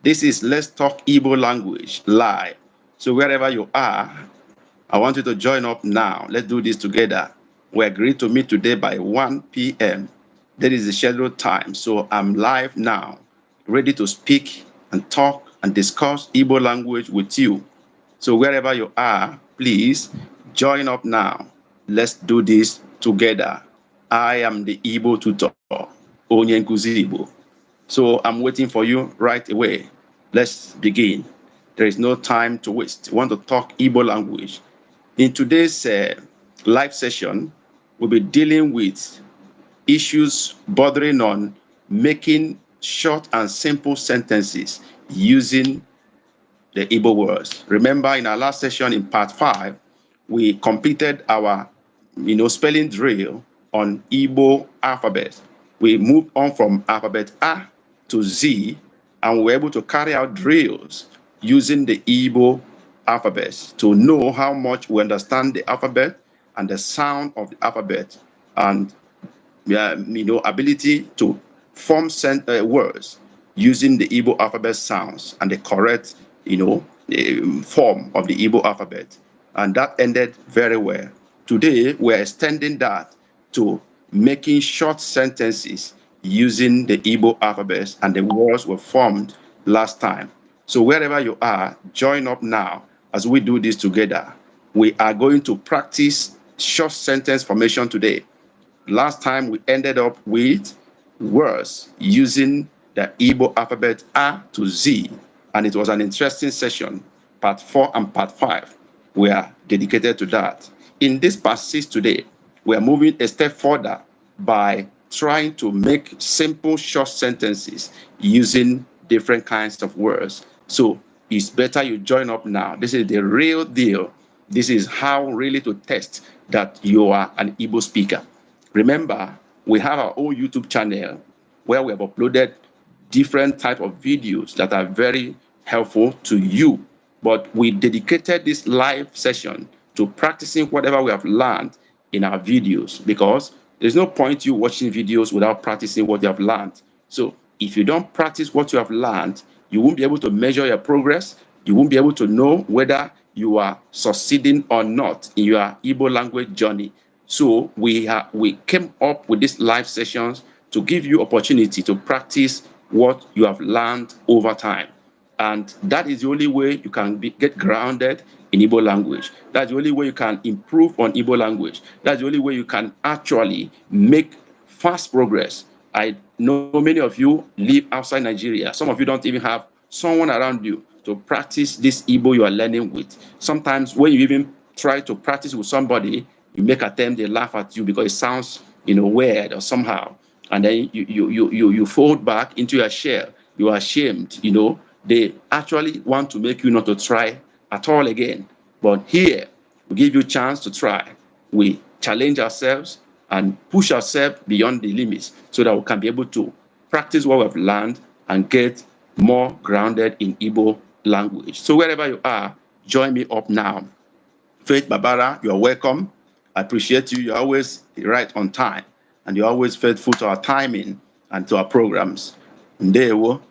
This is Let's Talk Igbo Language live. So wherever you are, I want you to join up now. Let's do this together. We agreed to meet today by 1 p.m. That is the scheduled time. So I'm live now, ready to speak and talk and discuss Igbo language with you. So wherever you are, please join up now. Let's do this together. I am the Igbo tutor, Onye Nkuzi Igbo. So I'm waiting for you right away. Let's begin. There is no time to waste. We want to talk Igbo language. In today's live session, we'll be dealing with issues bordering on making short and simple sentences using the Igbo words. Remember, in our last session in part 5, we completed our spelling drill on Igbo alphabet. We moved on from alphabet A to Z, and we were able to carry out drills using the Igbo alphabet to know how much we understand the alphabet and the sound of the alphabet, and ability to form words using the Igbo alphabet sounds and the correct form of the Igbo alphabet. And that ended very well. Today, we're extending that to making short sentences using the Igbo alphabet and the words were formed last time. So wherever you are, join up now as we do this together. We are going to practice short sentence formation today. Last time we ended up with words using the Igbo alphabet A to Z, and it was an interesting session. Part 4 and part 5 were dedicated to that. In this part 6 today, we are moving a step further by trying to make simple short sentences using different kinds of words. So it's better you join up now. This is the real deal. This is how really to test that you are an Igbo speaker. Remember, we have our own YouTube channel where we have uploaded different type of videos that are very helpful to you. But we dedicated this live session to practicing whatever we have learned in our videos, because there's no point you watching videos without practicing what you have learned. So if you don't practice what you have learned, you won't be able to measure your progress. You won't be able to know whether you are succeeding or not in your Igbo language journey. So we came up with these live sessions to give you opportunity to practice what you have learned over time. And that is the only way you can get grounded in Igbo language. That's the only way you can improve on Igbo language. That's the only way you can actually make fast progress. I know many of you live outside Nigeria. Some of you don't even have someone around you to practice this Igbo you are learning with. Sometimes when you even try to practice with somebody, you make attempt, they laugh at you because it sounds weird or somehow. And then you fold back into your shell. You are ashamed, They actually want to make you not to try at all again. But here, we give you a chance to try. We challenge ourselves and push ourselves beyond the limits so that we can be able to practice what we've learned and get more grounded in Igbo language. So wherever you are, join me up now. Faith Babara, you are welcome. I appreciate you. You're always right on time, and you're always faithful to our timing and to our programs. Ndewo.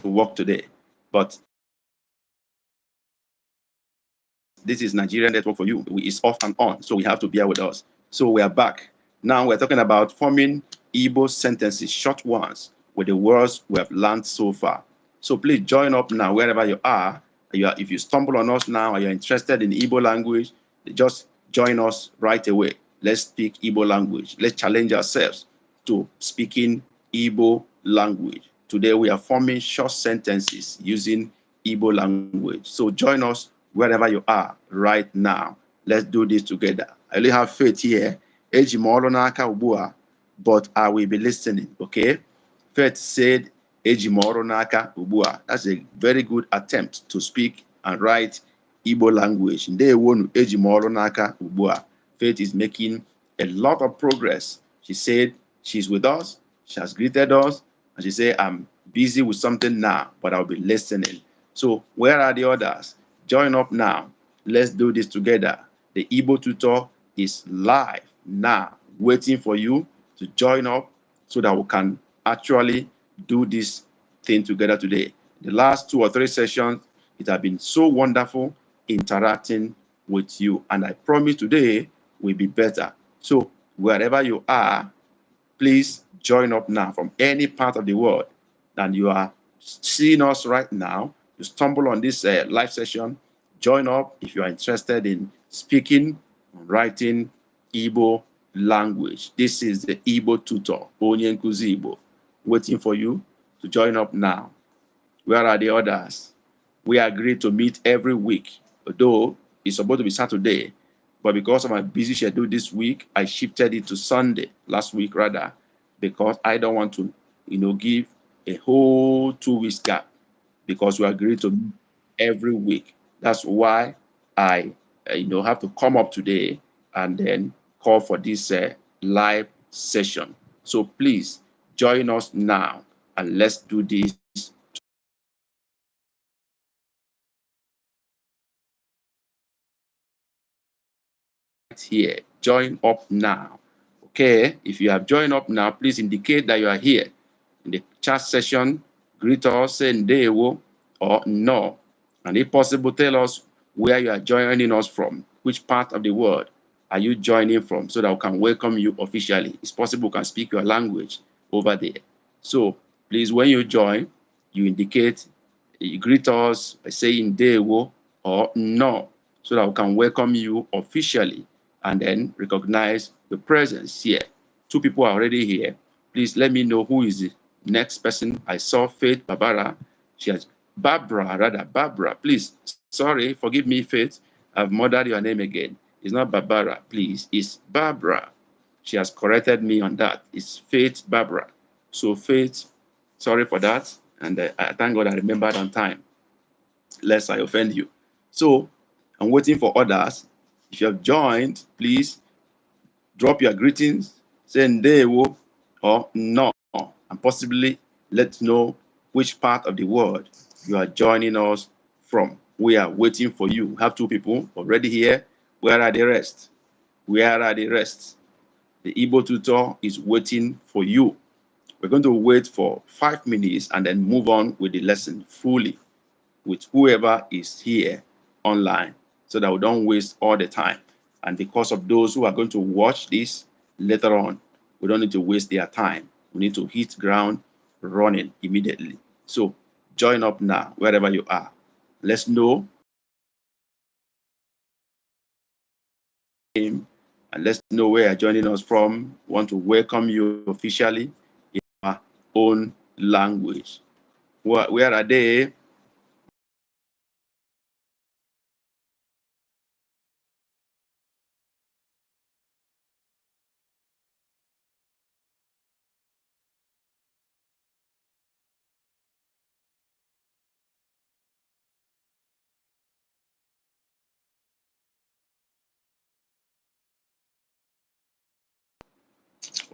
To work today, but this is Nigerian network for you. It's off and on, so we have to bear with us. So we are back. Now we're talking about forming Igbo sentences, short ones, with the words we have learned so far. So please join up now wherever you are. If you stumble on us now and you're interested in Igbo language, just join us right away. Let's speak Igbo language. Let's challenge ourselves to speaking Igbo language. Today we are forming short sentences using Igbo language. So join us wherever you are right now. Let's do this together. I only have faith here. But I will be listening, okay? Faith said, Ejimoro naka ubua. That's a very good attempt to speak and write Igbo language. Ndewonu ejimoro naka ubua. Faith is making a lot of progress. She said she's with us. She has greeted us. And she said, I'm busy with something now, but I'll be listening. So where are the others? Join up now. Let's do this together. The Igbo tutor is live now, waiting for you to join up so that we can actually do this thing together today. The last 2 or 3 sessions, it has been so wonderful interacting with you. And I promise today will be better. So wherever you are, please join up now from any part of the world. And you are seeing us right now. You stumble on this live session. Join up if you are interested in speaking, writing Igbo language. This is the Igbo tutor, Onye Nkuzi Igbo, waiting for you to join up now. Where are the others? We agreed to meet every week, although it's supposed to be Saturday, but because of my busy schedule this week, I shifted it to Sunday, last week rather, because I don't want to, give a whole 2 weeks gap, because we agreed to meet every week. That's why I, have to come up today and then call for this live session. So please join us now and let's do this here. Join up now. Okay, if you have joined up now, please indicate that you are here. In the chat session, greet us, say Ndewo or no. And if possible, tell us where you are joining us from, which part of the world are you joining from, so that we can welcome you officially. It's possible we can speak your language over there. So please, when you join, you indicate, you greet us by saying Ndewo or no, so that we can welcome you officially and then recognize the presence here. 2 people are already here. Please let me know who is the next person. I saw Faith Barbara. She has Barbara. Please, sorry, forgive me, Faith. I've murdered your name again. It's not Barbara, please. It's Barbara. She has corrected me on that. It's Faith Barbara. So Faith, sorry for that. And I thank God I remembered on time, lest I offend you. So I'm waiting for others. If you have joined, please drop your greetings, say Ndewo or no, and possibly let know which part of the world you are joining us from. We are waiting for you. We have 2 people already here. Where are the rest? Where are the rest? The Igbo tutor is waiting for you. We're going to wait for 5 minutes and then move on with the lesson fully with whoever is here online, so that we don't waste all the time. And because of those who are going to watch this later on, we don't need to waste their time. We need to hit ground running immediately. So join up now, wherever you are. Let's know and let's know where you're joining us from. We want to welcome you officially in our own language. Where are they?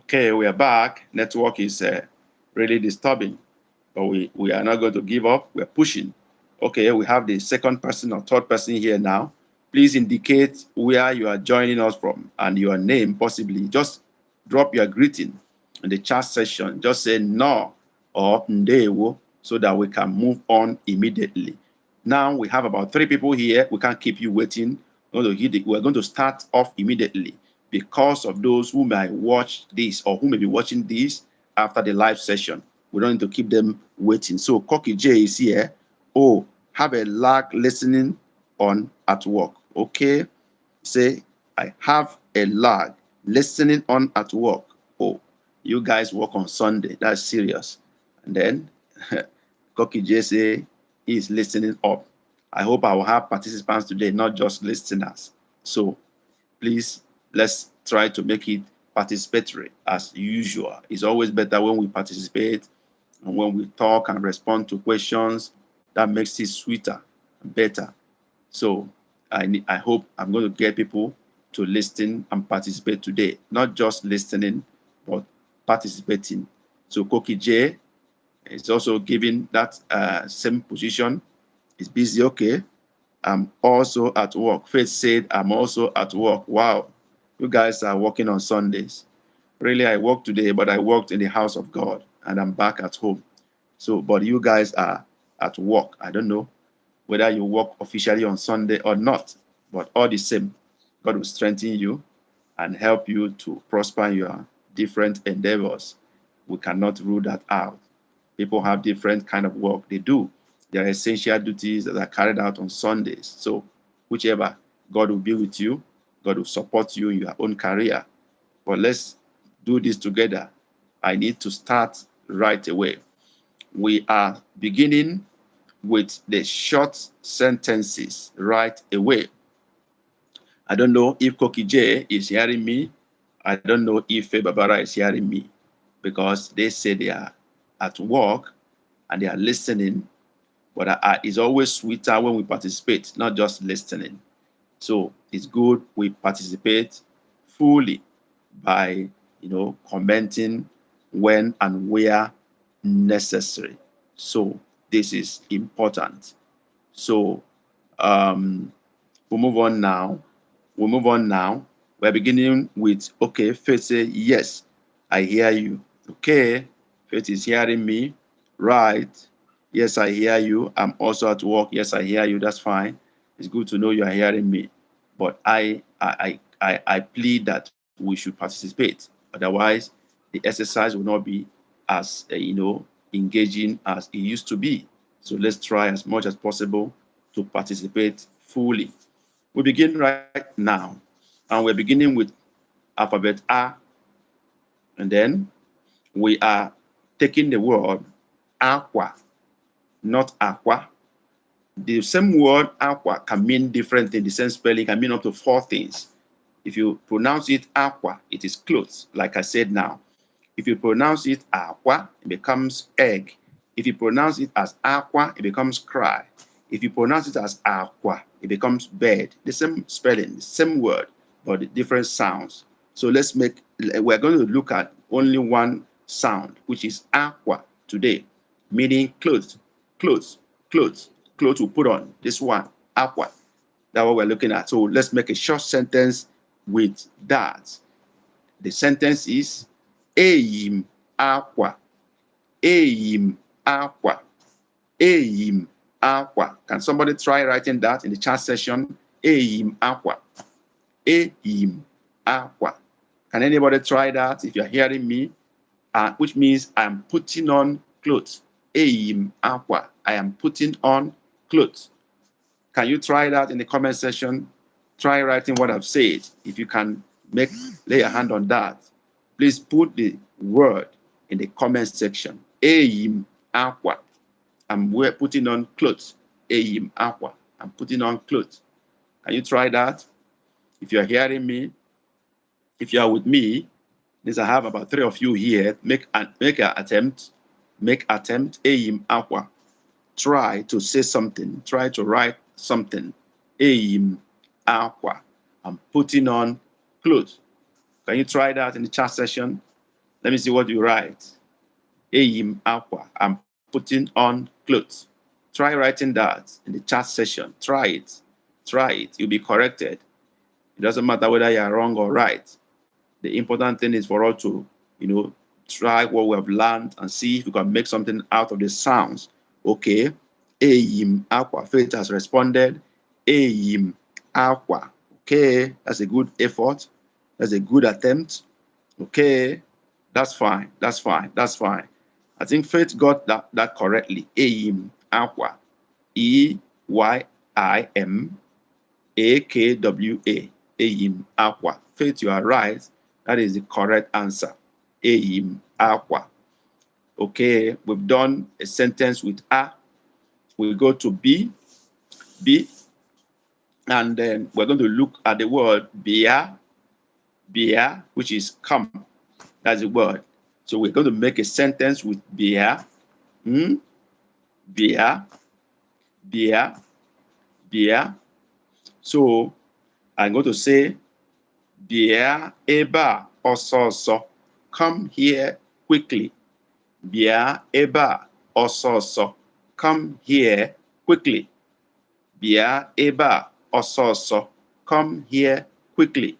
Okay, we are back. Network is really disturbing, but we are not going to give up. We're pushing. Okay, we have the second person or third person here now. Please indicate where you are joining us from and your name, possibly. Just drop your greeting in the chat section. Just say no or ndewo so that we can move on immediately. Now we have about 3 people here. We can't keep you waiting. We're going to start off immediately, because of those who might watch this or who may be watching this after the live session. We don't need to keep them waiting. So Koki J is here. Oh, have a lag listening on at work. Okay. Say, I have a lag listening on at work. Oh, you guys work on Sunday. That's serious. And then Koki J say he is listening up. I hope I will have participants today, not just listeners. So please, let's try to make it participatory as usual. It's always better when we participate and when we talk and respond to questions. That makes it sweeter and better. So I hope I'm going to get people to listen and participate today. Not just listening, but participating. So Koki J is also giving that same position. He's busy, okay. I'm also at work. Faith said, I'm also at work. Wow, you guys are working on Sundays. Really, I worked today, but I worked in the house of God and I'm back at home. So, but you guys are at work. I don't know whether you work officially on Sunday or not, but all the same, God will strengthen you and help you to prosper in your different endeavors. We cannot rule that out. People have different kind of work they do. There are essential duties that are carried out on Sundays. So whichever, God will be with you. God will support you in your own career. But let's do this together. I need to start right away. We are beginning with the short sentences right away. I don't know if Koki J is hearing me. I don't know if Babara is hearing me because they say they are at work and they are listening. But it's always sweeter when we participate, not just listening. So it's good we participate fully by, commenting when and where necessary. So this is important. So we'll move on now. We're beginning with, okay, Faith say, yes, I hear you. Okay, Faith is hearing me. Right. Yes, I hear you. I'm also at work. Yes, I hear you. That's fine. It's good to know you are hearing me. But I plead that we should participate. Otherwise, the exercise will not be as, engaging as it used to be. So let's try as much as possible to participate fully. We begin right now, and we're beginning with alphabet A, and then we are taking the word aqua, not aqua. The same word aqua can mean different things. The same spelling can mean up to 4 things. If you pronounce it aqua, it is clothes, like I said now. If you pronounce it aqua, it becomes egg. If you pronounce it as aqua, it becomes cry. If you pronounce it as aqua, it becomes bed. The same spelling, the same word, but the different sounds. So we're going to look at only one sound, which is aqua today, meaning clothes, clothes, clothes, clothes we put on. This one, aqua. That's what we're looking at. So let's make a short sentence with that. The sentence is eyim aqua, eyim aqua, eyim aqua. Can somebody try writing that in the chat session? Eyim aqua, eyim aqua. Can anybody try that if you're hearing me? Which means I'm putting on clothes. Eyim aqua, I am putting on clothes. Can you try that in the comment section? Try writing what I've said. If you can lay a hand on that, please put the word in the comment section. Eyim aqua. I'm putting on clothes. Eyim aqua. I'm putting on clothes. Can you try that? If you're hearing me, if you are with me, since I have about 3 of you here, make an attempt. Make attempt. Eyim aqua. Try to say something. Try to write something. Eyim aqua. I'm putting on clothes. Can you try that in the chat session? Let me see what you write. Eyim aqua. I'm putting on clothes. Try writing that in the chat session. Try it. Try it. You'll be corrected. It doesn't matter whether you're wrong or right. The important thing is for us to, try what we have learned and see if we can make something out of the sounds. Okay. Eyim aqua. Faith has responded. Eyim aqua. Okay. That's a good effort. That's a good attempt. Okay. That's fine. That's fine. That's fine. I think Faith got that correctly. Eyim aqua. EYIM AKWA. Eyim aqua. Faith, you are right. That is the correct answer. Eyim aqua. Okay, we've done a sentence with A. We go to B, and then we're going to look at the word beer, which is come. That's the word. So we're going to make a sentence with beer, beer, beer, beer. So I'm going to say, Bia eba ososo. Come here quickly. Bia eba ososo. Come here quickly. Bia eba ososo. Come here quickly.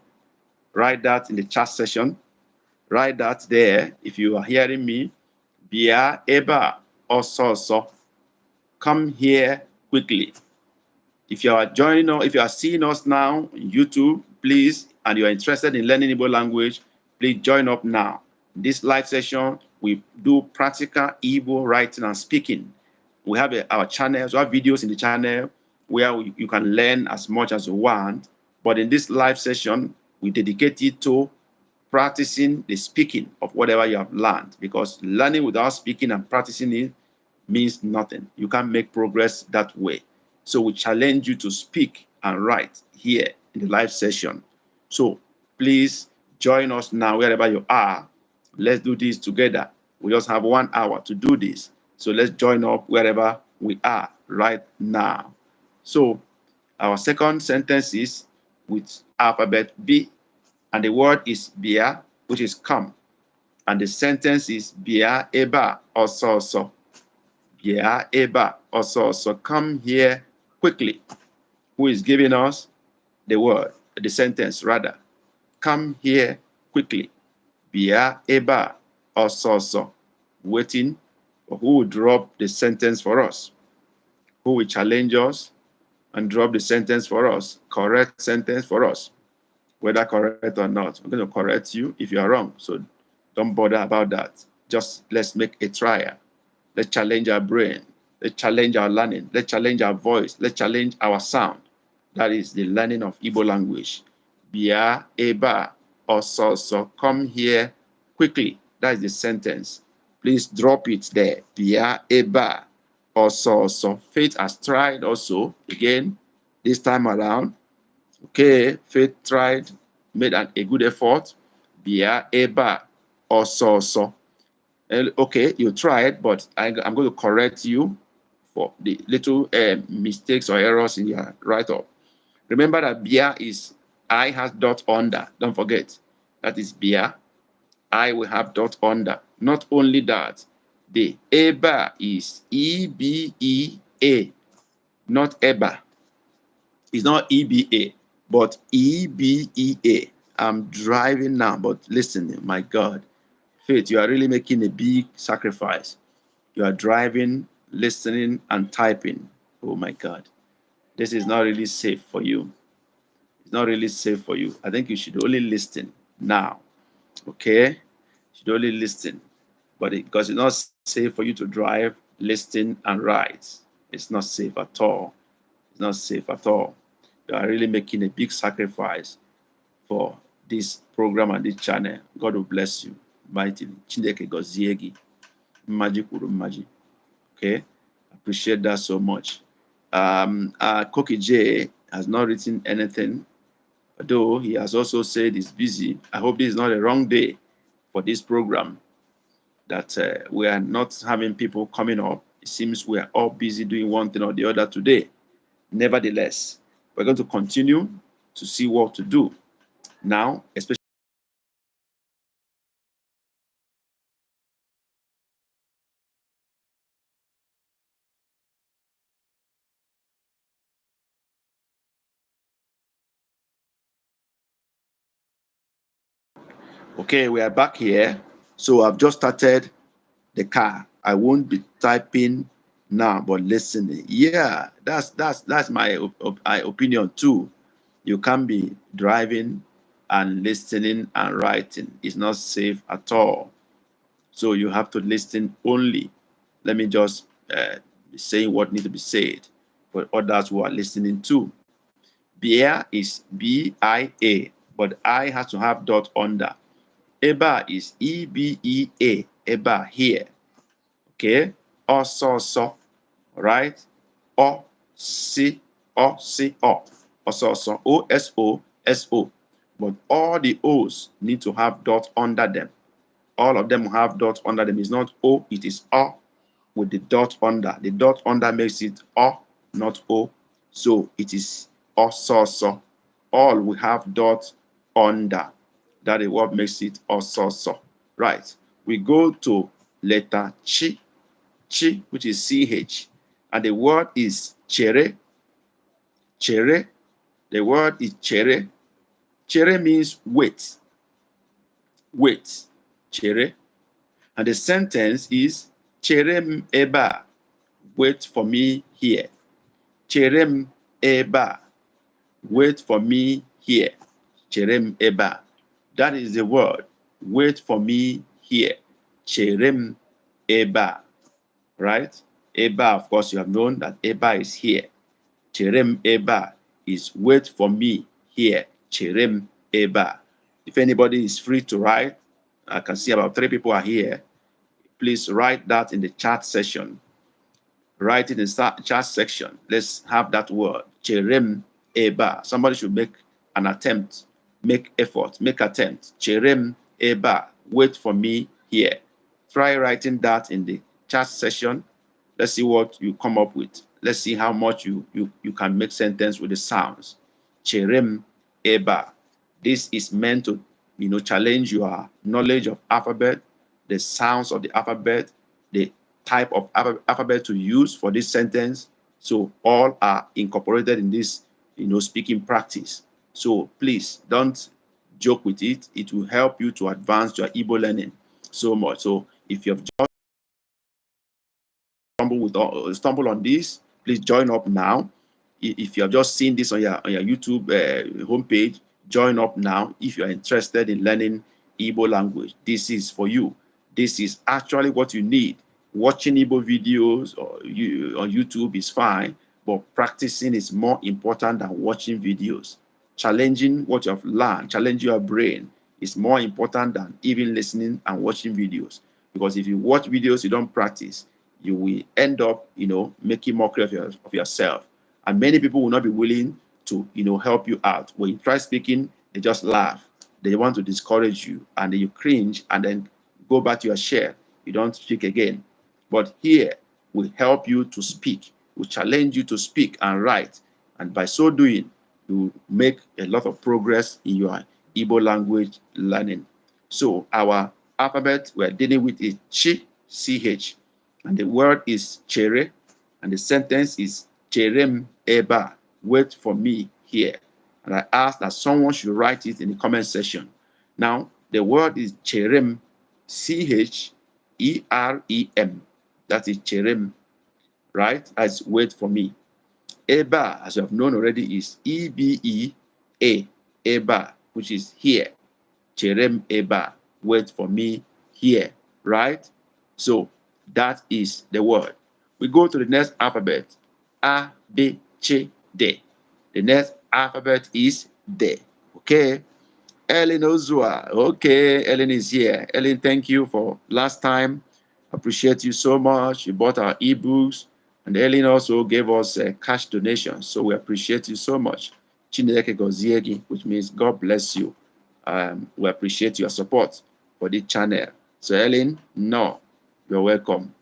Write that in the chat session. Write that there if you are hearing me. Bia eba ososo. Come here quickly. If you are joining us, if you are seeing us now on YouTube, please, and you are interested in learning Igbo language, please join up now. This live session, we do practical Igbo writing and speaking. We have our channels, we have videos in the channel where you can learn as much as you want. But in this live session, we dedicate it to practicing the speaking of whatever you have learned, because learning without speaking and practicing it means nothing. You can't make progress that way. So we challenge you to speak and write here in the live session. So please join us now wherever you are. Let's do this together. We just have 1 hour to do this. So let's join up wherever we are right now. So our second sentence is with alphabet B, and the word is bia, which is come. And the sentence is bia eba ososo. Bia eba ososo. Come here quickly. Who is giving us the word, the sentence rather? Come here quickly. Bia eba ososo. Waiting for who will drop the sentence for us. Who will challenge us and drop the sentence for us, correct sentence for us, whether correct or not. I'm going to correct you if you are wrong, so don't bother about that. Just let's make a trial. Let's challenge our brain. Let's challenge our learning. Let's challenge our voice. Let's challenge our sound. That is the learning of Igbo language. Bia eba ososo. Come here quickly. That is the sentence. Please drop it there. Bia eba ososo. Faith has tried also again this time around. Okay, Faith tried, made a good effort. Bia eba ososo. Okay, you tried, but I'm going to correct you for the little mistakes or errors in your write-up. Remember that bia is I has dot under. Don't forget. That is bia. I will have dot under. Not only that, the eba is E-B-E-A, not eba. It's not E-B-A, but E-B-E-A. I'm driving now, but listen, my God. Faith, you are really making a big sacrifice. You are driving, listening, and typing. Oh my God. This is not really safe for you. It's not really safe for you. I think you should only listen now. Okay? You should only listen. But because it's not safe for you to drive, listen, and write. It's not safe at all. It's not safe at all. You are really making a big sacrifice for this program and this channel. God will bless you mightily. Chineke gozie gị. Mmaji kwuru mmaji. Okay? Appreciate that so much. Koki J has not written anything, though he has also said he's busy. I hope this is not a wrong day for this program, that we are not having people coming up. It seems we are all busy doing one thing or the other today. Nevertheless, we're going to continue to see what to do now, especially. Okay, we are back here. So I've just started the car. I won't be typing now, but listening. Yeah, that's my opinion too. You can't be driving and listening and writing. It's not safe at all. So you have to listen only. Let me just be saying what needs to be said for others who are listening too. Bia is B-I-A, but I has to have dot under. Eba is E-B-E-A, eba here. Okay? Ososo, right? O, si, o, si, o. Ososo, O-S-O-S-O. But all the O's need to have dot under them. All of them have dot under them. It's not O, it is O with the dot under. The dot under makes it O, not O. So it is ososo. All we have dot under. That is what makes it ososo. Right. We go to letter chi, chi, which is ch, and the word is chere, chere. The word is chere. Chere means wait, wait, chere. And the sentence is cherem eba, wait for me here. Cherem eba, wait for me here. Cherem eba. That is the word. Wait for me here. Cherem eba. Right? Eba, of course, you have known that eba is here. Cherem eba is wait for me here. Cherem eba. If anybody is free to write, I can see about 3 people are here. Please write that in the chat session. Write it in the chat section. Let's have that word. Cherem eba. Somebody should make an attempt, make effort, make attempt. Cherem eba. Wait for me here. Try writing that in the chat session. Let's see what you come up with. Let's see how much you can make sentence with the sounds. Cherem eba. This is meant to, challenge your knowledge of alphabet, the sounds of the alphabet, the type of alphabet to use for this sentence. So all are incorporated in this, speaking practice. So please don't joke with it. It will help you to advance your Igbo learning so much. So if you've just stumble on this, please join up now. If you have just seen this on your YouTube homepage, join up now. If you are interested in learning Igbo language, this is for you. This is actually what you need. Watching Igbo videos on YouTube is fine, but practicing is more important than watching videos. Challenging what you have learned, challenging your brain is more important than even listening and watching videos. Because if you watch videos, you don't practice, you will end up, making mockery of yourself. And many people will not be willing to, help you out. When you try speaking, they just laugh. They want to discourage you, and then you cringe, and then go back to your chair. You don't speak again. But here, we help you to speak. We challenge you to speak and write. And by so doing, you make a lot of progress in your Igbo language learning. So our alphabet we're dealing with is chi, ch, and the word is chere, and the sentence is cherem eba, wait for me here. And I ask that someone should write it in the comment section. Now, the word is cherem, cherem. That is cherem, right? As wait for me. Eba, as you have known already, is eba, eba, which is here. Cherem eba, wait for me here, right? So that is the word. We go to the next alphabet, A, B, C, D. The next alphabet is D, okay? Ellen Ozua, okay, Ellen is here. Ellen, thank you for last time. Appreciate you so much. You bought our ebooks, and Ellen also gave us a cash donation, so we appreciate you so much. Chineke goziegi, which means God bless you. We appreciate your support for this channel. So Ellen, no, you're welcome.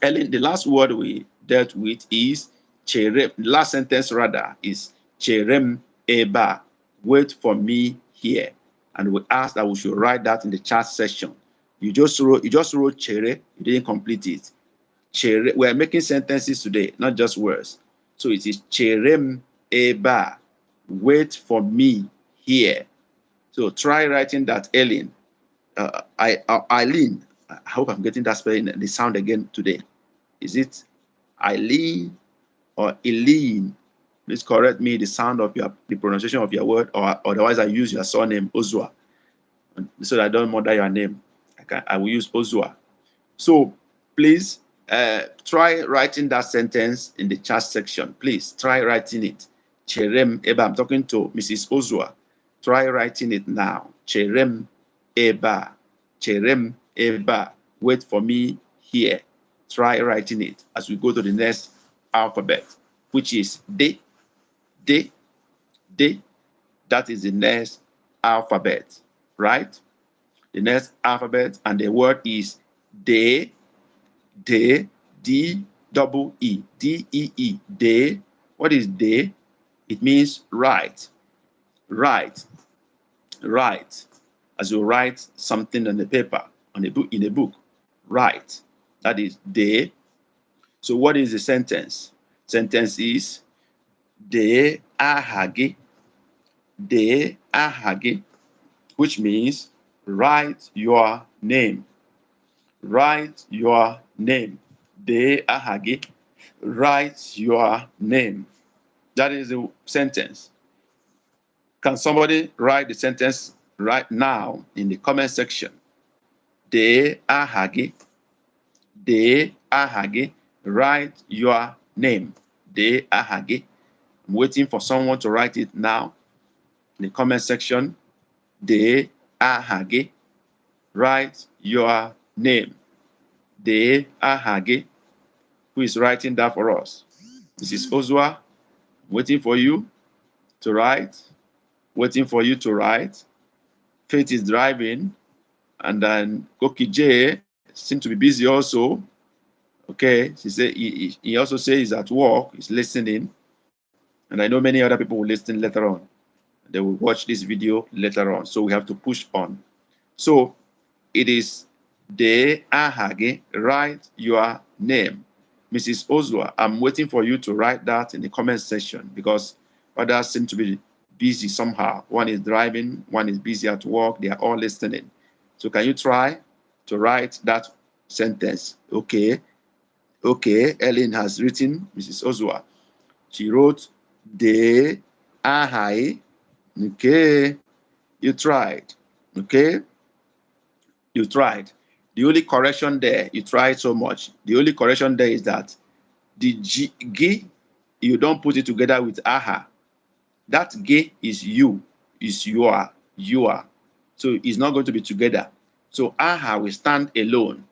Ellen, the last word we dealt with is cherem. The last sentence rather is cherem eba. Wait for me here. And we asked that we should write that in the chat section. You just wrote chere, you didn't complete it. Chere, we're making sentences today, not just words. So it is cherem eba. Wait for me here. So try writing that, Ellen. Eileen. I hope I'm getting that spelling, the sound again today. Is it Eileen or Eileen? Please correct me the sound of the pronunciation of your word, or otherwise I use your surname Ozua, so that I don't murder your name. I will use Ozua. So please try writing that sentence in the chat section. Please try writing it. Cherem eba. I'm talking to Mrs. Ozua. Try writing it now. Cherem eba. Cherem eba. Wait for me here. Try writing it as we go to the next alphabet, which is D. D. D. That is the next alphabet, right? The next alphabet, and the word is D. D, D, double E, D, E, E, day. What is day? It means write, write, write. As you write something on the paper, on a book, in a book, write. That is de. So what is the sentence? Sentence is de ahagi, de ahagi, which means write your name. Write your name. De ahagi, write your name. That is the sentence. Can somebody write the sentence right now in the comment section? De ahagi, de ahagi, write your name. De ahagi. I'm waiting for someone to write it now in the comment section. De ahagi, write your name. De ahagi. Who is writing that for us? Mrs. Ozua, waiting for you to write. Waiting for you to write. Faith is driving. And then Koki J seems to be busy also. Okay, she said he also says he's at work, he's listening. And I know many other people will listen later on. They will watch this video later on. So we have to push on. So it is De Ahage, write your name. Mrs. Ozua, I'm waiting for you to write that in the comment section because others seem to be busy somehow. One is driving, one is busy at work. They are all listening. So can you try to write that sentence? Okay. Okay. Ellen has written, Mrs. Ozua. She wrote De Ahai. Okay. You tried. Okay. You tried. The only correction there, you tried so much. The only correction there is that the G, you don't put it together with aha. That G is you, is you are. So it's not going to be together. So aha will stand alone.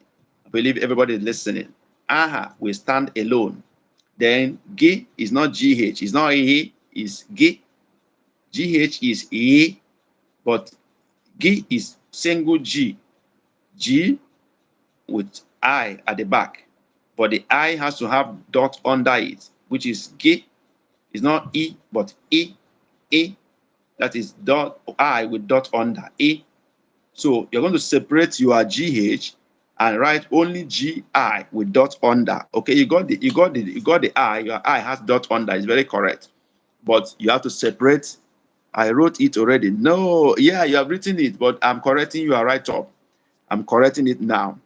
I believe everybody is listening. Aha will stand alone. Then G is not GH, it's not E, it's G. GH is E, but G is single G. G with I at the back, but the I has to have dot under it, which is G. It's not E, but E. E. That is dot I with dot under E. So you're going to separate your GH and write only GI with dot under. Okay, you got the I. Your I has dot under. It's very correct, but you have to separate. I wrote it already. No, yeah, you have written it, but I'm correcting you right up. I'm correcting it now.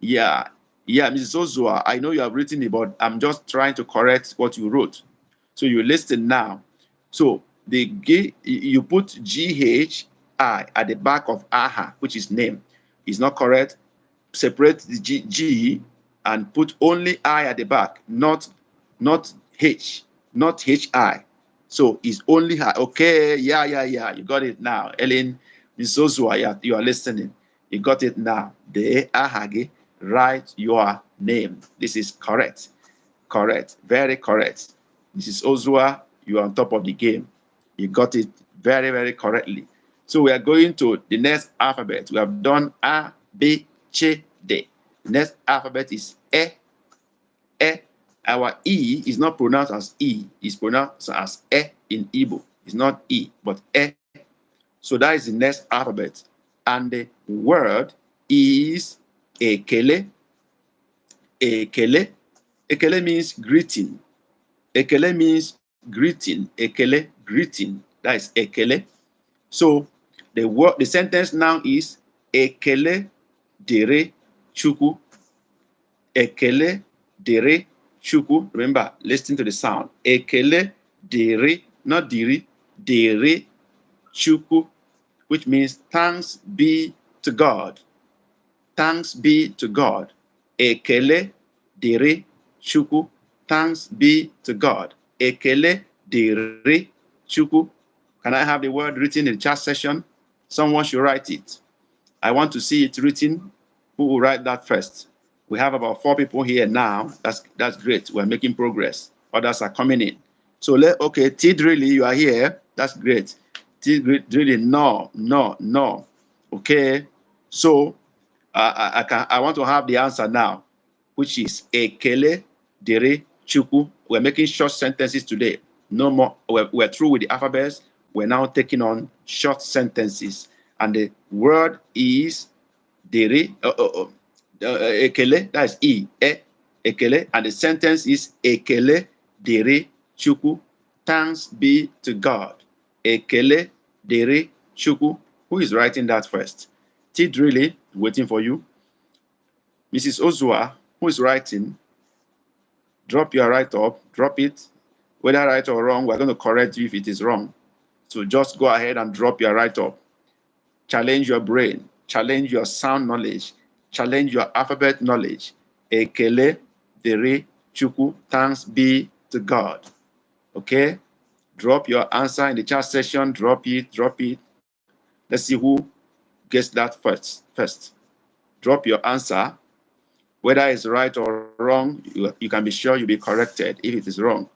Yeah, Mrs. Ozua, I know you have written it, but I'm just trying to correct what you wrote. So you listen now. So you put GHI at the back of AHA, which is name. It's not correct. Separate the G and put only I at the back, not H, not HI. So it's only her. Okay, yeah. You got it now. Ellen, Mrs. Ozua, you are listening. You got it now. De ahage, write your name. This is correct. Correct. Very correct. Mrs. Ozua, you are on top of the game. You got it very, very correctly. So we are going to the next alphabet. We have done A, B, C, D. The next alphabet is E. E. Our E is not pronounced as E. It's pronounced as E in Igbo. It's not E, but E. So that is the next alphabet. And the word is ekele. Ekele. Ekele means greeting. Ekele means greeting. Ekele, greeting. That is ekele. So the sentence now is ekele dere chuku. Ekele dere chuku. Remember, listen to the sound. Ekele dere, not diri, dere chuku, which means thanks be to God. Thanks be to God. Ekele dere chuku. Thanks be to God. Ekele dere chuku. Can I have the word written in the chat session? Someone should write it. I want to see it written. Who will write that first? We have about 4 people here now. That's great. We're making progress. Others are coming in. So okay, Tidrilly, you are here. That's great. Tidrilly, no. Okay. So I want to have the answer now, which is Ekele Dere Chuku. We're making short sentences today. No more. We're through with the alphabets. We're now taking on short sentences. And the word is dere, ekele, that is ekele. And the sentence is ekele dere chukwu. Thanks be to God. Ekele dere chukwu. Who is writing that first? Tidrili, waiting for you. Mrs. Ozua, who is writing? Drop your write-up, drop it. Whether right or wrong, we're going to correct you if it is wrong. So just go ahead and drop your write-up. Challenge your brain, challenge your sound knowledge, challenge your alphabet knowledge. Ekele, dere, chukwu, thanks be to God. Okay? Drop your answer in the chat section. Drop it, drop it. Let's see who gets that first. Drop your answer. Whether it's right or wrong, you can be sure you'll be corrected if it is wrong.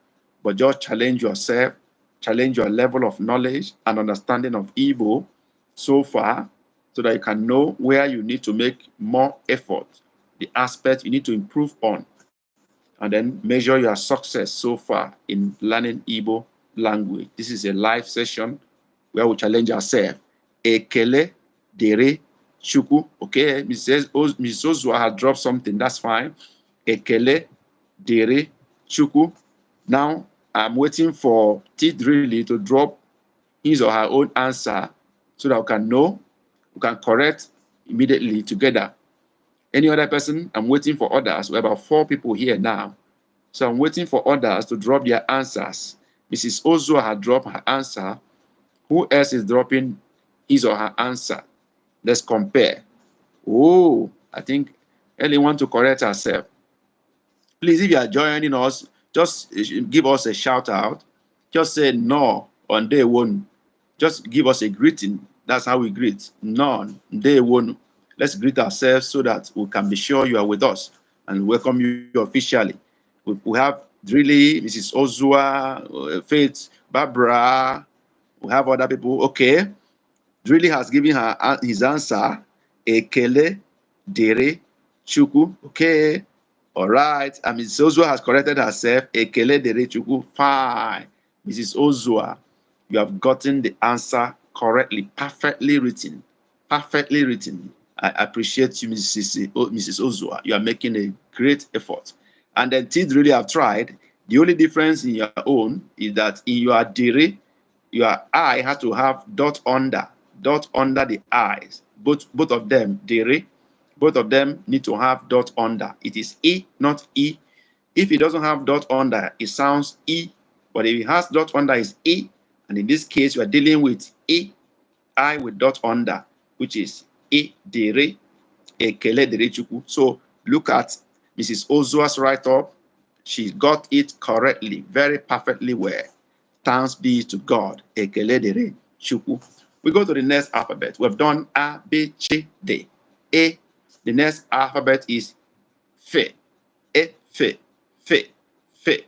But just challenge yourself, challenge your level of knowledge and understanding of Igbo so far, so that you can know where you need to make more effort, the aspect you need to improve on, and then measure your success so far in learning Igbo language. This is a live session where we challenge ourselves. Ekele, dere, chukwu. Okay, Mrs. Ozua has dropped something. That's fine. Ekele, dere, chukwu. Now, I'm waiting for Tidrili to drop his or her own answer so that we can know, we can correct immediately together. Any other person? I'm waiting for others. We're about 4 people here now. So I'm waiting for others to drop their answers. Mrs. Ozua had dropped her answer. Who else is dropping his or her answer? Let's compare. Oh, I think Ellie wants to correct herself. Please, if you are joining us, just give us a shout out. Just say no on day one. Just give us a greeting. That's how we greet. None, day one. Let's greet ourselves so that we can be sure you are with us and welcome you officially. We have Drilly, Mrs. Ozua, Faith, Barbara. We have other people. Okay. Drilly has given her his answer. Ekele, dere, chukwu. Okay. All right. And Mrs. Ozua has corrected herself. Ekele, dere, chukwu. Fine. Mrs. Ozua, you have gotten the answer correctly, perfectly written. Perfectly written. I appreciate you, Mrs. Ozua. You are making a great effort. And then Tid really have tried. The only difference in your own is that in your dere, your I has to have dot under the eyes. Both of them, dere, both of them need to have dot under. It is E, not E. If it doesn't have dot under, it sounds E. But if it has dot under, it's E. And in this case, you are dealing with E, I with dot under, which is E, dere, ekele, dere, chukwu. So look at Mrs. Ozua's write-up. She got it correctly, very perfectly well. Thanks be to God. Ekele, dere, chukwu. We go to the next alphabet. We've done A, B, C, D. A. The next alphabet is Fe. E, Fe, Fe, Fe.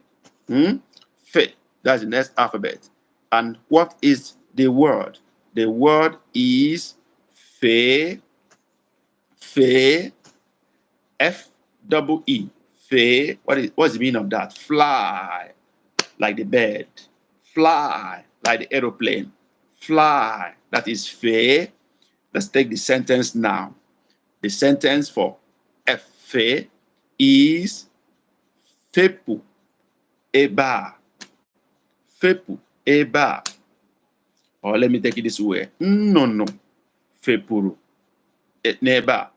Fe. That's the next alphabet. And what is the word? The word is Fe, Fe, F-E-E. Fe. What's the meaning of that? Fly, like the bird. Fly, like the aeroplane. Fly. That is Fe. Let's take the sentence now. The sentence for Fe is Fepu Eba. Fepu Eba. Or let me take it this way. No. Fepuru Neba.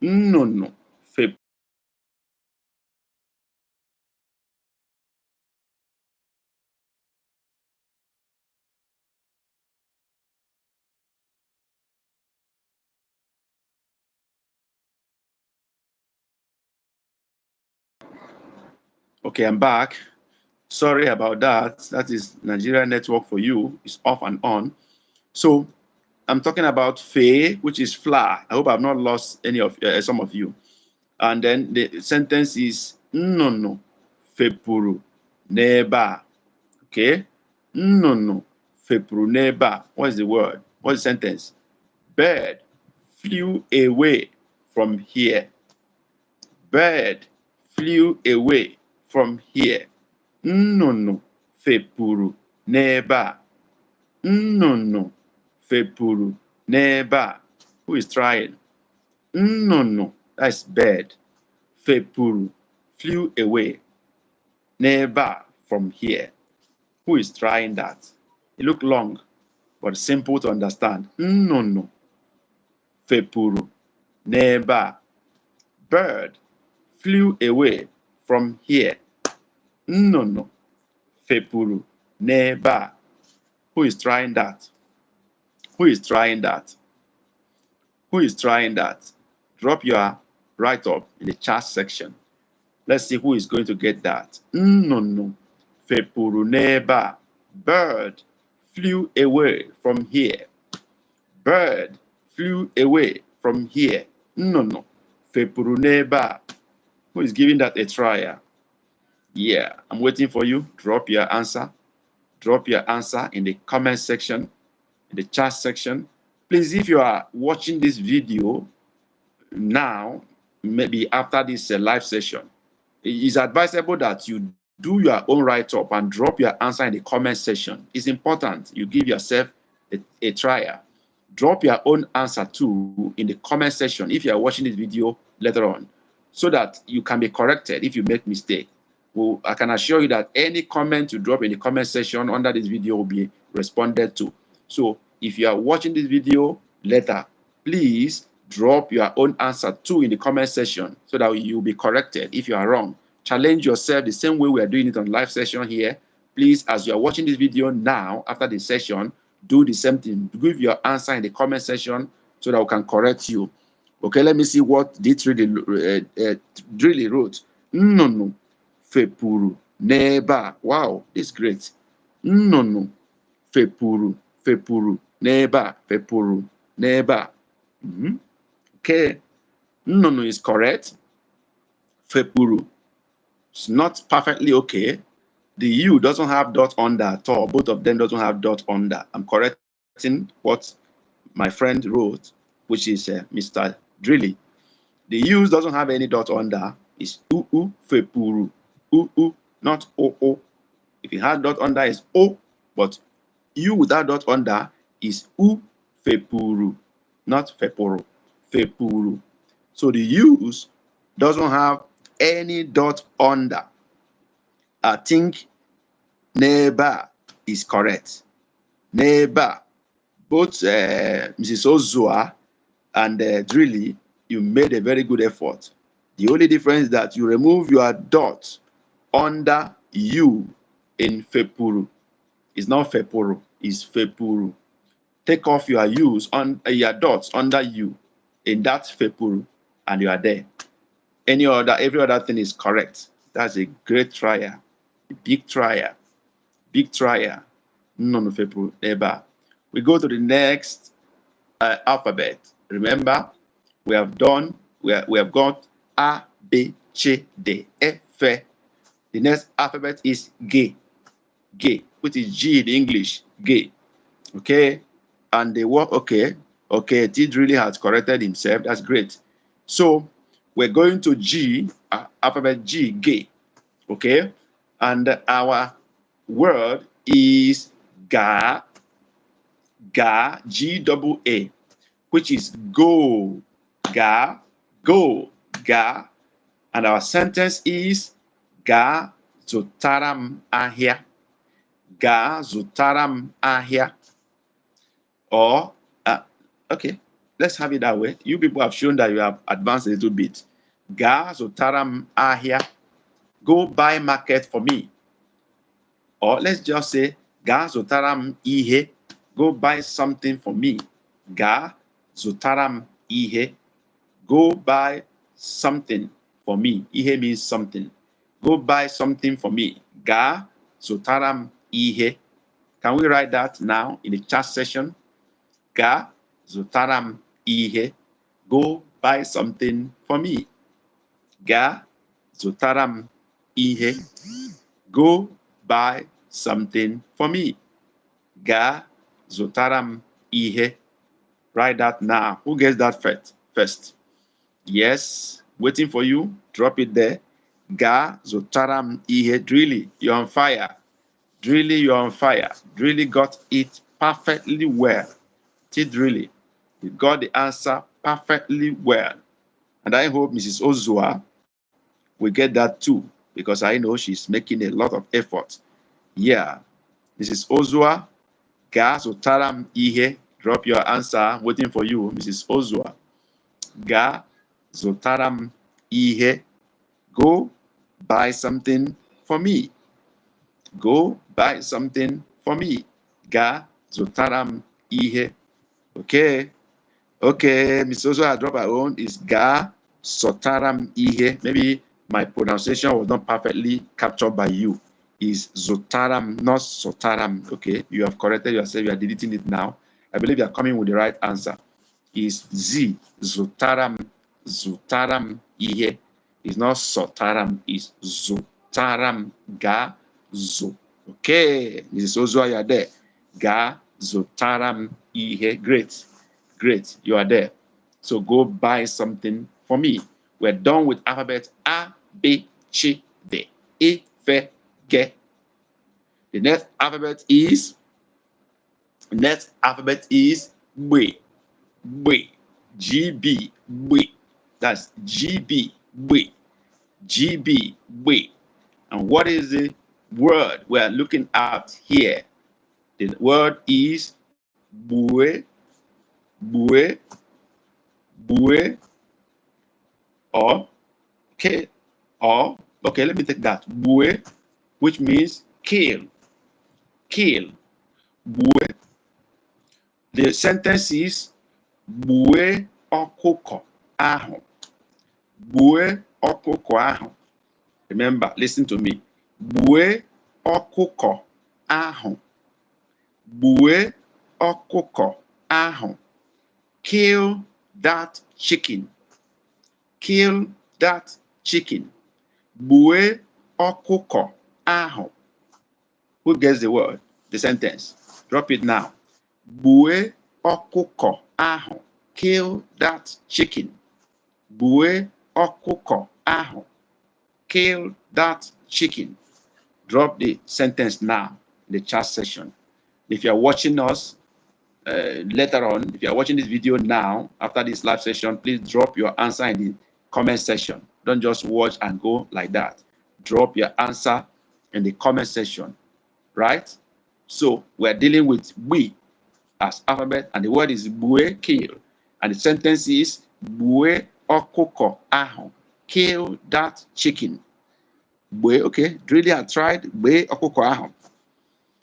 No. Fepuru. Okay, I'm back. Sorry about that. That is Nigeria network for you. It's off and on. So I'm talking about Fe, which is fly. I hope I've not lost any of some of you. And then the sentence is no. Fepuru neba. Okay? No. Fepuru neba. What is the word? What is the sentence? Bird flew away from here. Bird flew away from here. No. fepuru n'ebe a. Nnụnụ fepuru n'ebe a. Who is trying? Nnụnụ, that's bird. Fepuru, flew away. N'ebe a, from here. Who is trying that? It look long, but simple to understand. Nnụnụ fepuru n'ebe a. Bird flew away from here. Nnụnụ fepuru n'ebe a. Who is trying that? Who is trying that? Who is trying that? Drop your write-up in the chat section. Let's see who is going to get that. Nnụnụ fepuru n'ebe a. Bird flew away from here. Bird flew away from here. Nnụnụ fepuru n'ebe a. Who is giving that a try? Yeah, I'm waiting for you. Drop your answer. Drop your answer in the comment section, in the chat section. Please, if you are watching this video now, maybe after this live session, it is advisable that you do your own write-up and drop your answer in the comment section. It's important you give yourself a try. Drop your own answer too in the comment section if you are watching this video later on, so that you can be corrected if you make mistake. Well, I can assure you that any comment you drop in the comment section under this video will be responded to. So if you are watching this video later, please drop your own answer too in the comment section so that you'll be corrected if you are wrong. Challenge yourself the same way we are doing it on live session here. Please, as you are watching this video now, after the session, do the same thing. Give your answer in the comment section so that we can correct you. Okay, let me see what this really wrote. Nnụnụ fepuru n'ebe a. Wow, this is great. Nnụnụ fepuru n'ebe a. Fepuru n'ebe a. Okay, nnụnụ is correct. Fepuru is not perfectly okay. The U doesn't have dot under at all. Both of them doesn't have dot under. I'm correcting what my friend wrote, which is Mr. Drilly. The U doesn't have any dot under. It's U fepuru. U, not O. If it has dot under, it's O, but U without dot under is U fepuru, not fepuru. Fepuru. So the U's doesn't have any dot under. I think neighbor is correct. Neighbor. Both Mrs. Ozua and Drilly, you made a very good effort. The only difference is that you remove your dot under U in fepuru. It's not fepuru, it's fepuru. Take off your U's on your dots under U in that fepuru, and you are there. Every other thing is correct. That's a great trier, a big trier. No fepuru eba. We go to the next alphabet. Remember, we have got A, B, C, D, E, F. The next alphabet is G, which is G in English, G. Okay, and the word okay. Tid really has corrected himself. That's great. So we're going to G, alphabet G, G. Okay, and our word is ga, G-double-A, which is go, ga, and our sentence is ga zụtaram ahịa. Ga zụtaram ahịa. Or, okay, let's have it that way. You people have shown that you have advanced a little bit. Ga zụtaram ahịa. Go buy market for me. Or let's just say, ga zụtaram ihe. Go buy something for me. Ga zụtaram ihe. Go buy something for me. Ihe means something. Go buy something for me. Ga zụtaram ihe. Can we write that now in the chat session? Ga zụtaram ihe. Go buy something for me. Ga zụtaram ihe. Go buy something for me. Ga zụtaram ihe. Write that now. Who gets that first? Yes, waiting for you. Drop it there. Ga zụtaram ihe. Really, you're on fire. Really, you're on fire. Really got it perfectly well. Really, you got the answer perfectly well. And I hope Mrs. Ozua will get that too, because I know she's making a lot of effort. Yeah. Mrs. Ozua, Ga zụtara ihe. Drop your answer. I'm waiting for you, Mrs. Ozua. Ga zụtara ihe. Go buy something for me. Go buy something for me. Ga zụtara ihe. Okay. Okay, Mrs. Ozua, drop her own. Is Ga zụtara ihe. Maybe my pronunciation was not perfectly captured by you. Is Zotaram, not Sotaram. Okay, you have corrected yourself. You are deleting it now. I believe you are coming with the right answer. Is Z Zotaram, Zotaram Ihe. It's not Sotaram, it's Zotaram Ga Zo. Okay, Mrs. Ozua, you are there. Ga Zotaram Ihe. Great, great, you are there. So go buy something for me. We're done with alphabet A, B, C, D, E, F, G. The next alphabet is B. B. GB. B. That's GB. B. GB. B. And what is the word we're looking at here? The word is bue, bue, bue, or okay, let me take that. Bue, which means kill. Kill. Bue. The sentence is Bue ọkụkọ ahụ. Bue ọkụkọ ahụ. Remember, listen to me. Bue ọkụkọ ahụ. Bue ọkụkọ ahụ. Kill that chicken. Kill that chicken. Bue ọkụkọ ahụ. Who gets the word? The sentence. Drop it now. Bue ọkụkọ ahụ. Kill that chicken. Bue ọkụkọ ahụ. Kill that chicken. Drop the sentence now in the chat section. If you are watching us later on, if you are watching this video now, after this live session, please drop your answer in the comment section. Don't just watch and go like that. Drop your answer in the comment section, right? So we're dealing with we as alphabet, and the word is bue, kill. And the sentence is bue ọkụkọ ahụ. Kill that chicken. Bue, okay, really I tried bue ọkụkọ ahụ.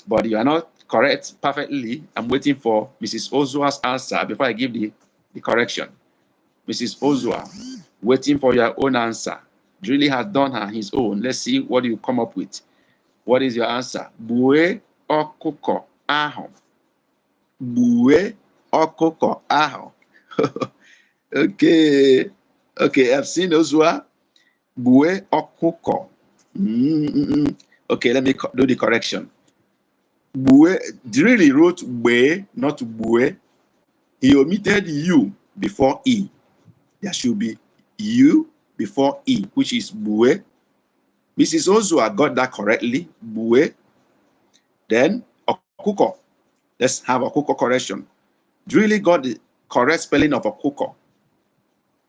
But you are not correct perfectly. I'm waiting for Mrs. Ozua's answer before I give the correction. Mrs. Ozua, waiting for your own answer. Really has done his own. Let's see what you come up with. What is your answer? Bue ọkụkọ ahụ. Bue ọkụkọ ahụ. Okay. Okay, I've seen Ozua. Bue ọkụkọ. Okay, let me do the correction. Bue really wrote bue, not bue. He omitted U before E. There should be U before E, which is bue. Mrs. Ozua got that correctly. Bue. Then okuko. Let's have okuko correction. Really got the correct spelling of okuko.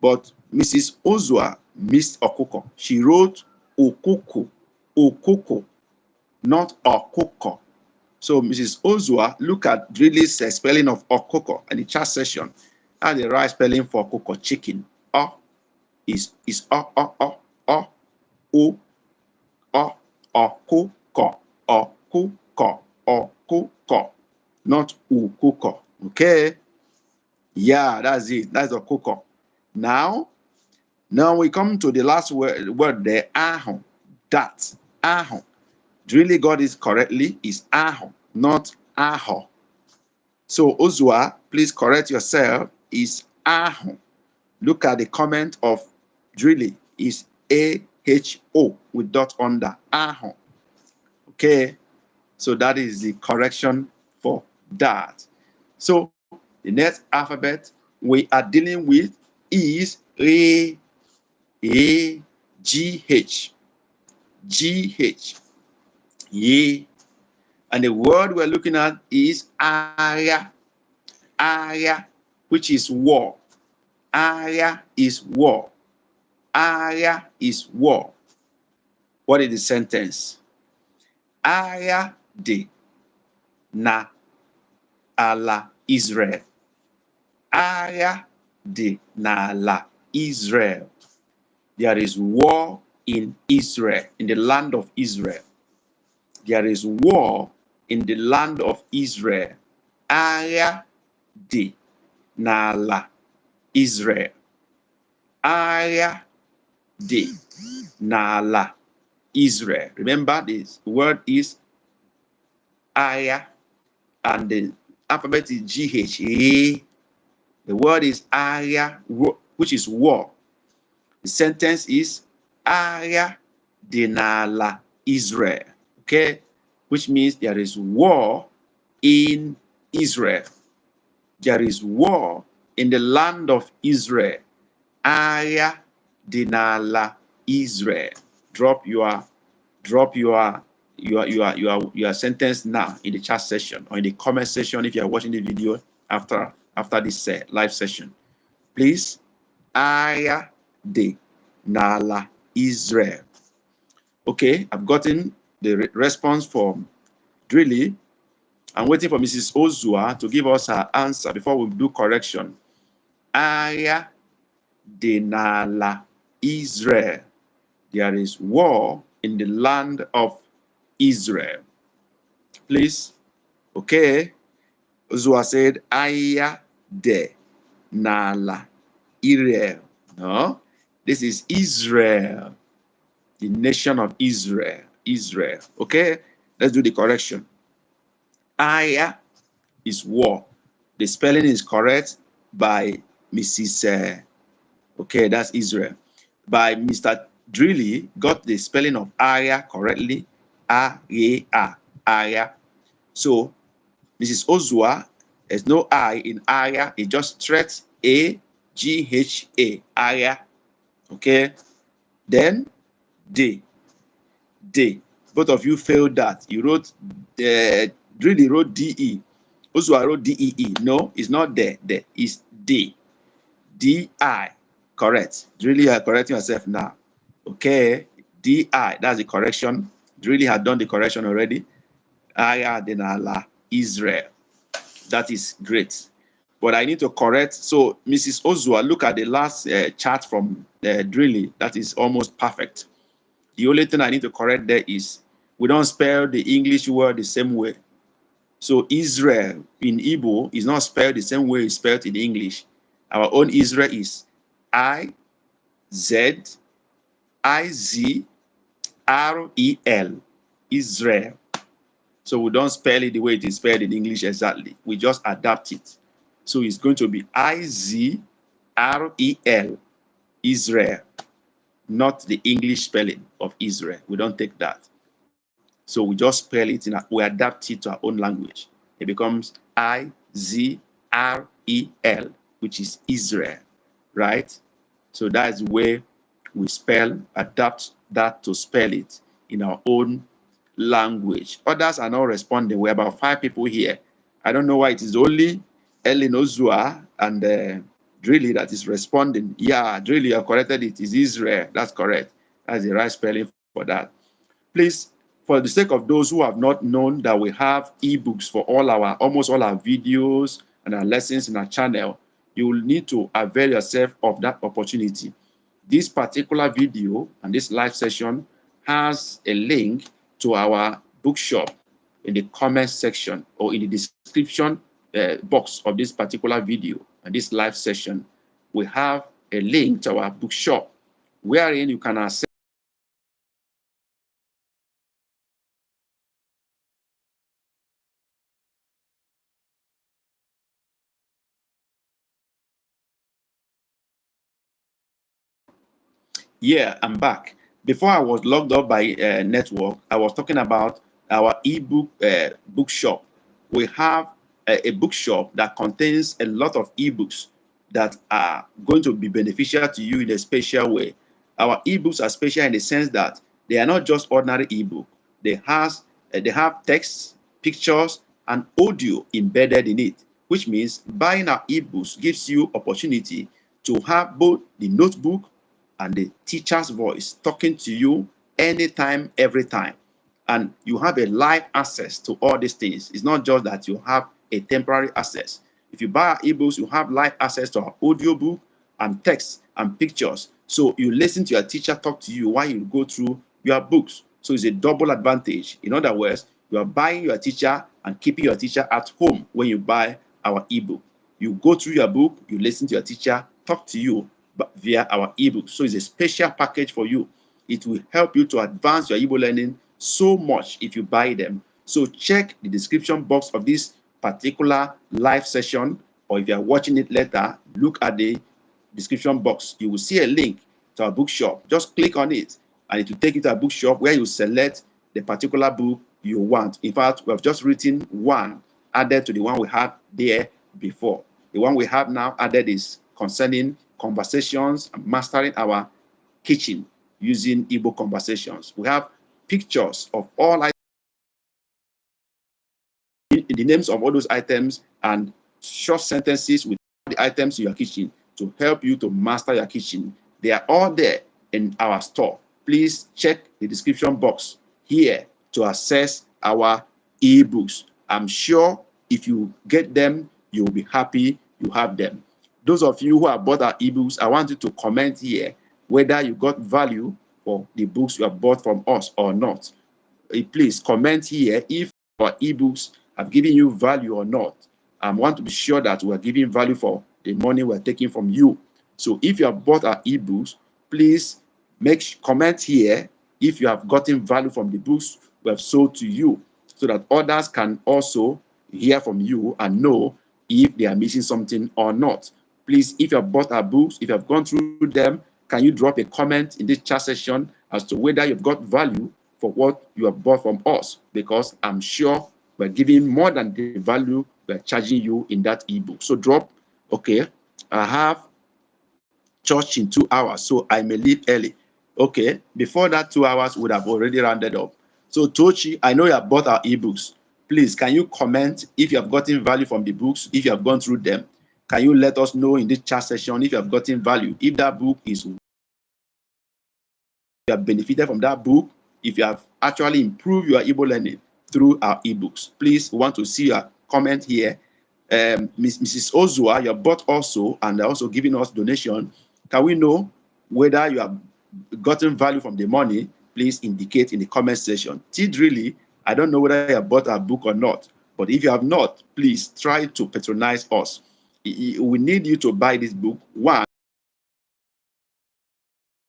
But Mrs. Ozua missed okuko. She wrote okuko. Okuko, not okuko. So Mrs. Ozua, look at Drilly's spelling of okoko in the chat session. And the right spelling for okoko, chicken. O is okuko, okuko, not ukuko. Okay? Yeah, that's it. That's okoko. Now we come to the last word there, ahon. That, ahon. Really got it correctly is aho, not aho. So Ozua, please correct yourself, is aho. Look at the comment of Drilly, is AHO with dot under, aho. Okay, so that is the correction for that. So the next alphabet we are dealing with is GH. GH. Yeah. And the word we're looking at is aya. Aya, which is war. Aya is war. Aya is war. What is the sentence? Aya de na ala Israel. Aya de na ala Israel. There is war in Israel, in the land of Israel. There is war in the land of Israel. Aya de na ala Israel. Aya de na ala Israel. Remember, this word is aya, and the alphabet is GH. The word is aya, which is war. The sentence is aya de na ala Israel. Okay, which means there is war in Israel. There is war in the land of Israel. Aya de na ala Israel. Drop your sentence now in the chat section or in the comment section if you are watching the video after this live session. Please, aya de na ala Israel. Okay, I've gotten the response from Drilly. I'm waiting for Mrs. Ozua to give us her answer before we do correction. Aya de na ala Israel. There is war in the land of Israel. Please. Okay. Ozua said, Aya de na ala Israel. No, this is Israel, the nation of Israel. Israel. Okay, let's do the correction. Aya is war. The spelling is correct by Mrs. Okay, that's Israel. By Mr. Drilly, got the spelling of Aya correctly. A-A-A, Aya. So, Mrs. Ozua, there's no I in Aya. It just straight A-G-H-A, Aya. Okay. Then, D. Both of you failed that. You wrote, Drilly wrote D-E. Ozua wrote D-E-E. No, it's not there. There is D. D-I. Correct. Drilly, you are correcting yourself now. Okay. D-I. That's the correction. Drilly had done the correction already. Aya de na ala Israel. That is great. But I need to correct. So, Mrs. Ozua, look at the last chart from Drilly. That is almost perfect. The only thing I need to correct there is we don't spell the English word the same way. So Israel in Igbo is not spelled the same way it's spelled in English. Our own Israel is I-Z-I-Z-R-E-L, Israel. So we don't spell it the way it is spelled in English exactly. We just adapt it. So it's going to be I-Z-R-E-L, Israel, not the English spelling of Israel. We don't take that. So we just spell it, we adapt it to our own language. It becomes I-Z-R-E-L, which is Israel, right? So that's the way we adapt that to spell it in our own language. Others are not responding. We're about 5 people here. I don't know why it is only Ellen Ozua and Drilly that is responding. Yeah, Drilly, you have corrected it. It's Israel. That's correct. That's the right spelling for that. Please, for the sake of those who have not known that we have ebooks for almost all our videos and our lessons in our channel, you will need to avail yourself of that opportunity. This particular video and this live session has a link to our bookshop in the comment section or in the description box of this particular video and this live session. We have a link to our bookshop wherein you can access Yeah, I'm back. Before I was logged up by network, I was talking about our ebook bookshop. We have a bookshop that contains a lot of ebooks that are going to be beneficial to you in a special way. Our ebooks are special in the sense that they are not just ordinary ebook. They have texts, pictures, and audio embedded in it, which means buying our ebooks gives you opportunity to have both the notebook and the teacher's voice talking to you anytime, every time. And you have a live access to all these things. It's not just that you have a temporary access. If you buy our ebooks, you have live access to our audio book and text and pictures. So you listen to your teacher talk to you while you go through your books. So it's a double advantage. In other words, you are buying your teacher and keeping your teacher at home when you buy our ebook. You go through your book, you listen to your teacher talk to you via our ebook. So it's a special package for you. It will help you to advance your Igbo learning so much if you buy them. So check the description box of this particular live session, or if you are watching it later, look at the description box. You will see a link to our bookshop. Just click on it and it will take you to a bookshop where you select the particular book you want. In fact, we have just written one added to the one we had there before. The one we have now added is concerning conversations and mastering our kitchen using Igbo conversations. We have pictures of all the names of all those items and short sentences with the items in your kitchen to help you to master your kitchen. They are all there in our store. Please check the description box here to access our ebooks. I'm sure if you get them, you'll be happy you have them. Those of you who have bought our ebooks, I want you to comment here whether you got value for the books you have bought from us or not. Please comment here if our ebooks have given you value or not. I want to be sure that we are giving value for the money we're taking from you. So if you have bought our ebooks, please comment here if you have gotten value from the books we have sold to you, so that others can also hear from you and know if they are missing something or not. Please, if you have bought our books, if you have gone through them, can you drop a comment in this chat session as to whether you've got value for what you have bought from us? Because I'm sure we're giving more than the value we're charging you in that ebook. So drop, okay, I have church in 2 hours, so I may leave early. Okay, before that 2 hours would have already rounded up. So Tochi, I know you have bought our ebooks. Please, can you comment if you have gotten value from the books, if you have gone through them? Can you let us know in this chat session if you have gotten value, if that book is, you have benefited from that book, if you have actually improved your Igbo learning through our ebooks? Please, we want to see your comment here. Mrs. Ozua, you have bought also and also giving us donation. Can we know whether you have gotten value from the money? Please indicate in the comment section. Tidrili, I don't know whether you have bought our book or not, but if you have not, please try to patronize us. We need you to buy this book. One,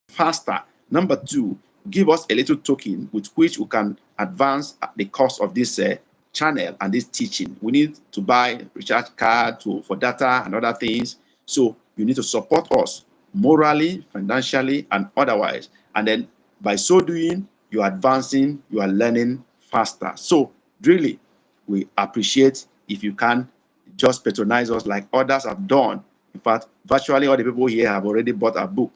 faster. Number two, give us a little token with which we can advance the cost of this channel and this teaching. We need to buy recharge card for data and other things. So you need to support us morally, financially, and otherwise. And then by so doing, you're advancing, you are learning faster. So really, we appreciate if you can just patronize us like others have done. In fact, virtually all the people here have already bought our book.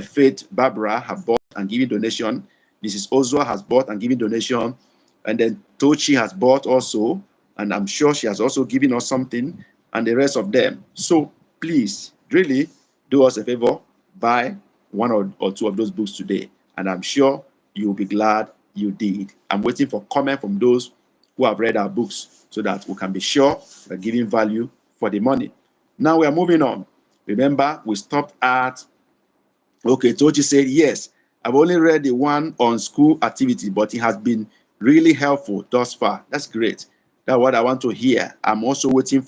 Faith Barbara have bought and given donation. Mrs. Ozwa has bought and given donation. And then Tochi has bought also. And I'm sure she has also given us something, and the rest of them. So please, really do us a favor, buy one or two of those books today. And I'm sure you'll be glad you did. I'm waiting for comment from those who have read our books so that we can be sure we're giving value for the money. Now we are moving on. Remember, we stopped at, okay, Tochi said, yes, I've only read the one on school activity, but it has been really helpful thus far. That's great. That's what I want to hear. I'm also waiting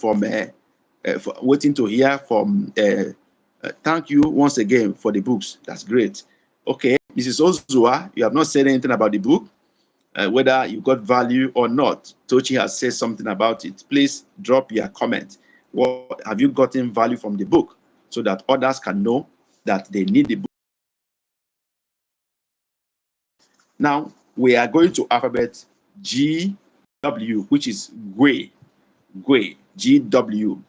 waiting to hear from, thank you once again for the books. That's great. Okay, Mrs. Ozua, you have not said anything about the book, whether you got value or not. Tochi has said something about it. Please drop your comment. What have you gotten value from the book so that others can know that they need the book? Now, we are going to alphabet GW, which is Gwe, GW.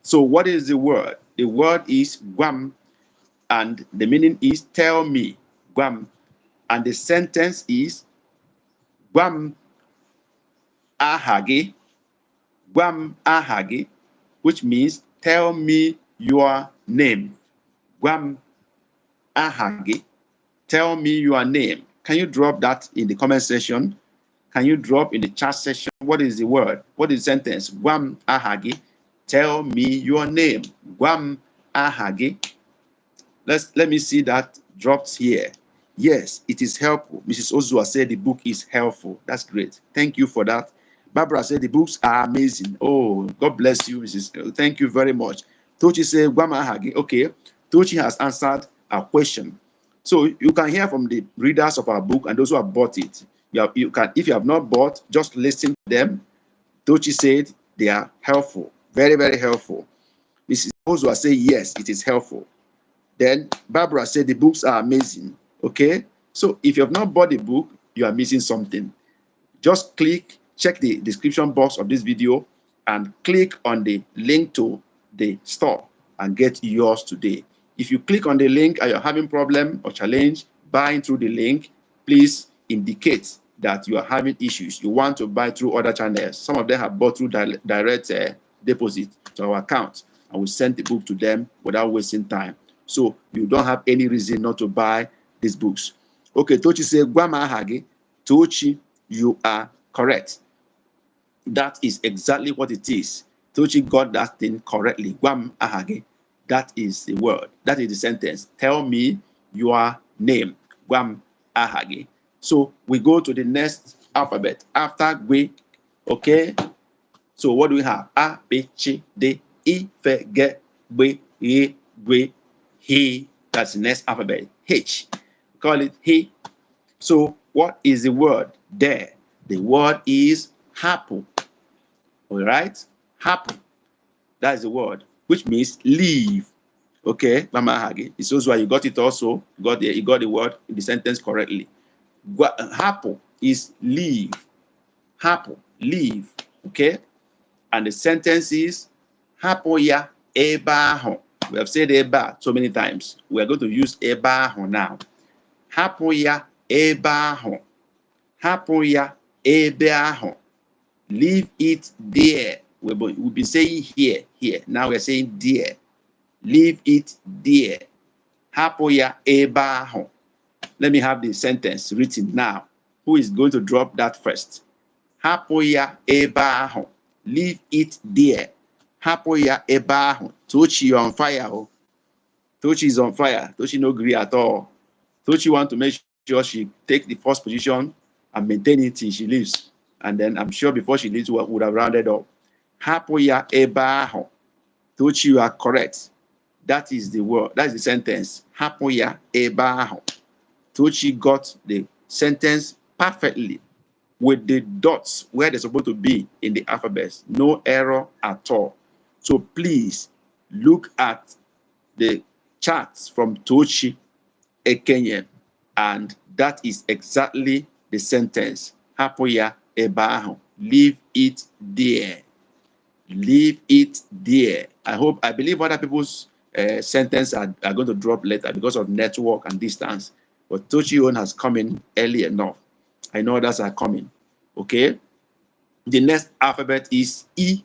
So what is the word? The word is Guam, and the meaning is tell me, Guam. And the sentence is Guam ahagi. Gwam ahagi, which means tell me your name. Gwam ahagi, tell me your name. Can you drop that in the comment section? Can you drop in the chat section? What is the word? What is the sentence? Gwam ahagi, tell me your name. Gwam ahagi. Let me see that dropped here. Yes, it is helpful. Mrs. Ozua said the book is helpful. That's great. Thank you for that. Barbara said the books are amazing. Oh, God bless you, Mrs. Thank you very much. Tochi said, Gwama Hagi. Okay, Tochi has answered our question. So you can hear from the readers of our book and those who have bought it. You can, if you have not bought, just listen to them. Tochi said they are helpful, very, very helpful. Mrs. Ozua said, yes, it is helpful. Then Barbara said the books are amazing. Okay, so if you have not bought the book, you are missing something. Just check the description box of this video and click on the link to the store and get yours today. If you click on the link and you're having problem or challenge buying through the link, please indicate that you are having issues. You want to buy through other channels. Some of them have bought through direct deposit to our account, and we send the book to them without wasting time. So you don't have any reason not to buy these books. Okay, Tochi said, Gwama Hagi. Tochi, you are correct. That is exactly what it is. Tochi got that thing correctly. Gwam ahage. That is the word. That is the sentence. Tell me your name. Gwam ahage. So we go to the next alphabet after Gwe. Okay. So what do we have? A, B, C, D, E, F, G, B, E, Gwe, He. That's the next alphabet. H. Call it He. So what is the word there? The word is hapu. All right? Hapu. That is the word, which means leave. Okay, Mama Hagi. It shows why you got it also. You got the word in the sentence correctly. Hapu is leave. Hapu, leave. Okay? And the sentence is hapu ya ebaho. We have said eba so many times. We are going to use ebaho now. Hapu ya ebaho. Hapu ya ebaho. Leave it there. We've been saying here. Now we're saying there. Leave it there. Hapu ya ebaho. Let me have the sentence written now. Who is going to drop that first? Hapu ya ebaho. Leave it there. Hapu ya ebaho. Tochi, you're on fire. Oh. Tochi is on fire. Tochi no agree at all. Tochi want to make sure she take the first position and maintain it till she leaves. And then I'm sure before she leaves, we would have rounded up. Hapu ya ebaho. Tochi, you are correct. That is the word. That is the sentence. Hapu ya ebaho. Tochi got the sentence perfectly with the dots where they're supposed to be in the alphabet. No error at all. So please look at the charts from Tochi Ekenye, and that is exactly the sentence. Hapu ya ebaho. Leave it there. Leave it there. I believe other people's sentence are going to drop later because of network and distance. But Tochi own has come in early enough. I know others are coming. Okay. The next alphabet is E.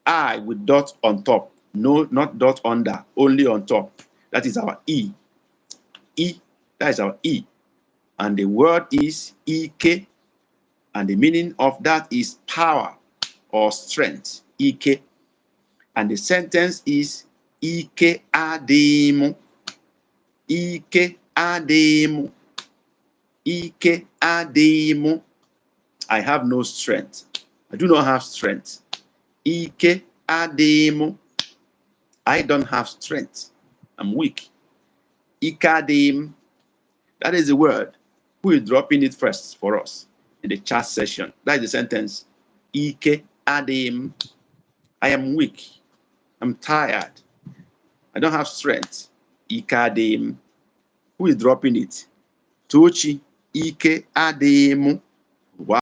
I with dot on top. No, not dot under, only on top. That is our E. E. That is our E. And the word is Ike. And the meaning of that is power or strength. Ike. And the sentence is Ike ademu. Ike ademu. Ike ademu. I have no strength. I do not have strength. Ike ademu. I don't have strength. I'm weak. Ike ademu. That is the word. Who is dropping it first for us in the chat session? That is the sentence. Ike ademu. I am weak. I'm tired. I don't have strength. Ike ademu. Who is dropping it? Tochi. Ike ademu. Wow.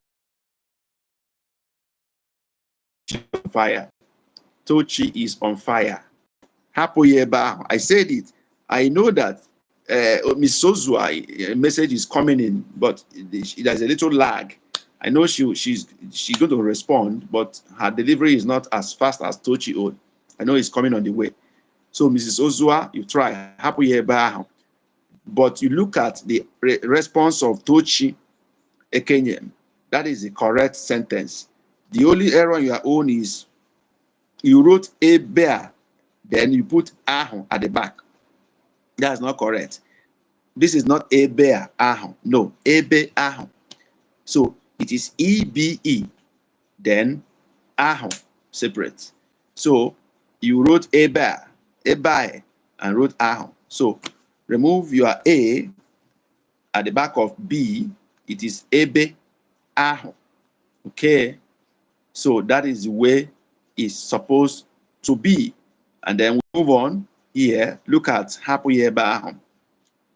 On fire. Tochi is on fire. Hapu yeba. I said it. I know that Miss Sozua message is coming in, but there's a little lag. I know she's going to respond, but her delivery is not as fast as Tochi own. I know it's coming on the way. So Mrs. Ozua, you try. Happy year, but you look at the response of Tochi Ekenyem. That is the correct sentence. The only error on your own is you wrote a bear, then you put ahu at the back. That's not correct. This is not a bear ahu. No, ebe ahu. So it is EBE, then ahu, separate. So you wrote a bear, and wrote ahu. So remove your A at the back of B. It is ebe ahu. Okay. So that is the way it's supposed to be. And then we move on here. Look at happy year baham.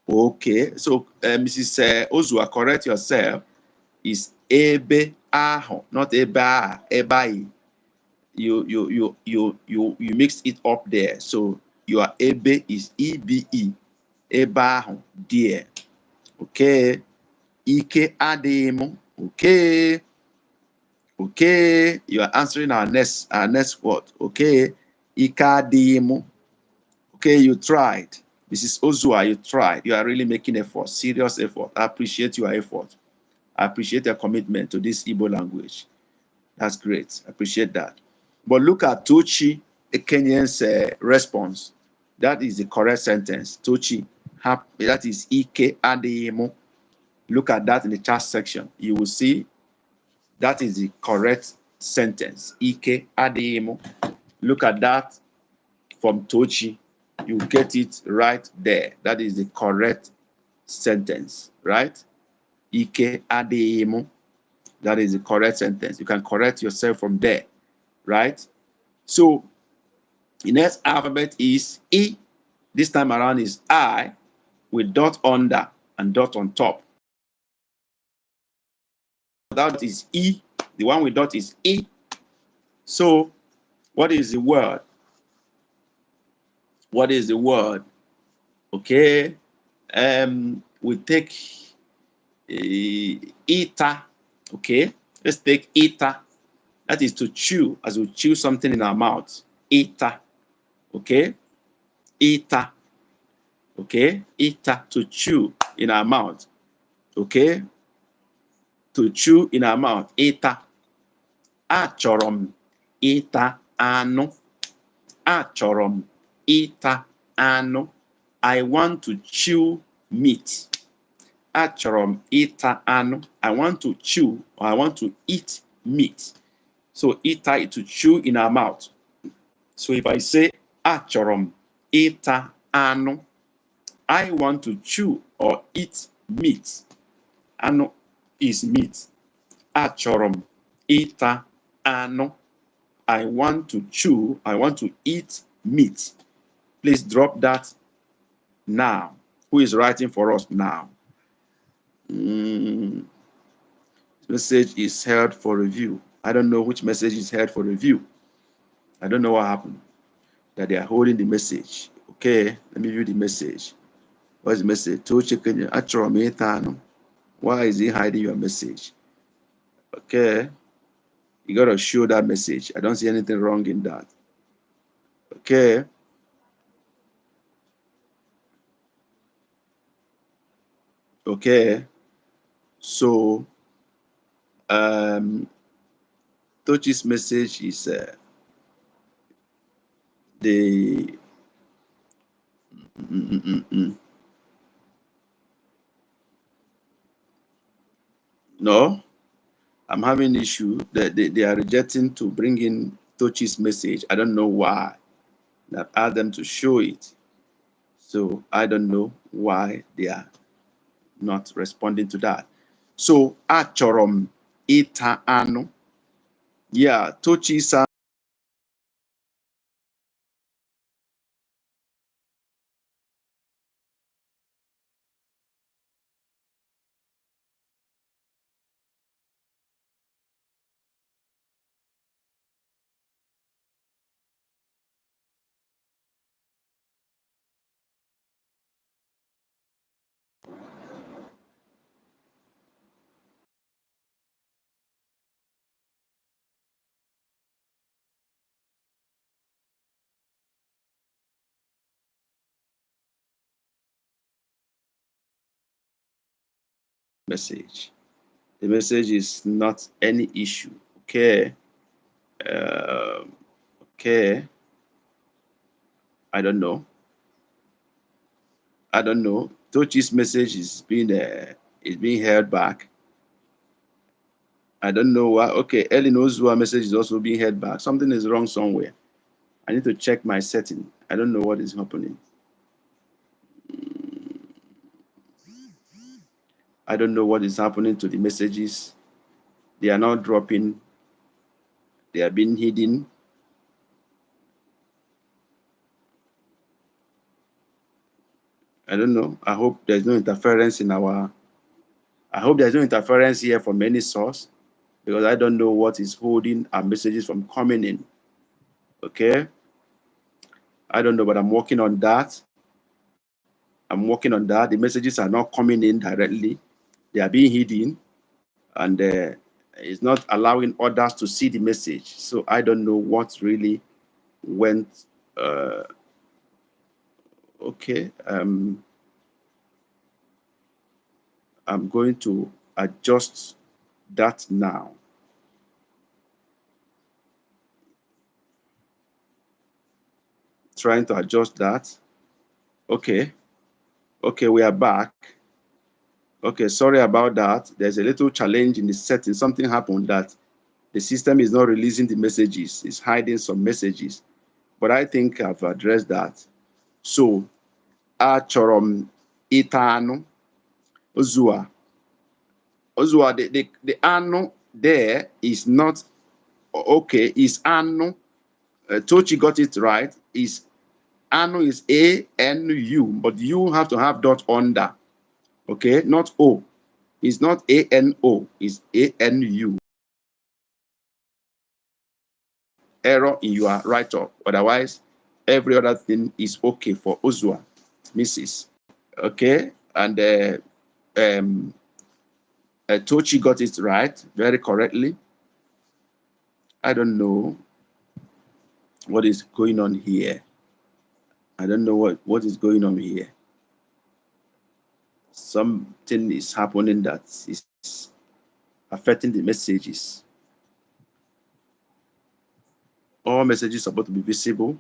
Okay. So Mrs. Ozua, correct yourself. Is ebe aho, not eba ebai. You mixed it up there. So your ebe is ebe eba aho dear. Okay. Ike ademo. Okay. Okay, you are answering our next word. Okay, ikadimu. Okay, you tried. Mrs. Ozua, you tried. You are really making effort, serious effort. I appreciate your effort. I appreciate your commitment to this Igbo language. That's great. I appreciate that. But look at Tochi Kenyan's response. That is the correct sentence. Tochi, that is Ike Adeyemo. Look at that in the chat section. You will see that is the correct sentence. Ike Adeyemo. Look at that from Tochi. You get it right there. That is the correct sentence, right? Ike Adeyemo. That is the correct sentence. You can correct yourself from there, right? So the next alphabet is E. This time around is I with dot under and dot on top. That is E. The one with dot is E. So what is the word? What is the word? Okay. We take eater. Okay. Let's take eater. That is to chew, as we chew something in our mouth. Eater. Okay. Eater. Okay. Eater, to chew in our mouth. Okay. To chew in our mouth. Eater. Achọrọ m ịta anụ. Achọrọ m ịta anụ. I want to chew meat. Achọrọ m ịta anụ. I want to chew, or I want to eat meat. So ịta is to chew in our mouth. So if I say achọrọ m ịta anụ, I want to chew or eat meat. Anụ is meat. Achọrọ m ịta anụ. I want to chew, I want to eat meat. Please drop that now. Who is writing for us now? Message is held for review. I don't know which message is held for review. I don't know what happened. That they are holding the message. Okay, let me view the message. What's the message? Why is he hiding your message? Okay, you gotta show that message. I don't see anything wrong in that. Okay. Okay. So Tochi's message is the no, I'm having issue that they are rejecting to bring in Tochi's message. I don't know why. I've asked them to show it. So I don't know why they are not responding to that. So achorom ita anu. Yeah, Tochi message. The message is not any issue. Okay. Okay. I don't know. I don't know. Tochi's message is being held back. I don't know why. Okay, Ellen Ozua message is also being held back. Something is wrong somewhere. I need to check my setting. I don't know what is happening. I don't know what is happening to the messages. They are not dropping. They are being hidden. I don't know. I hope there's no interference in our. I hope there's no interference here from any source, because I don't know what is holding our messages from coming in. Okay. I don't know, but I'm working on that. I'm working on that. The messages are not coming in directly. They are being hidden, and it's not allowing others to see the message. So I don't know what really went. Okay. I'm going to adjust that now. Trying to adjust that. Okay. Okay, we are back. Okay, sorry about that. There's a little challenge in the setting. Something happened that the system is not releasing the messages. It's hiding some messages. But I think I've addressed that. So, achorom itanu ozua. Ozua, the anu there is not okay. Is anu. Tochi got it right. Is anu is A-N-U, but you have to have dot under. Okay, not O. It's not A-N-O. It's A-N-U. Error in your write-up. Otherwise, every other thing is okay for Ozua, Mrs. Okay, and Tochi got it right, very correctly. I don't know what is going on here. I don't know what is going on here. Something is happening that is affecting the messages. All messages are supposed to be visible.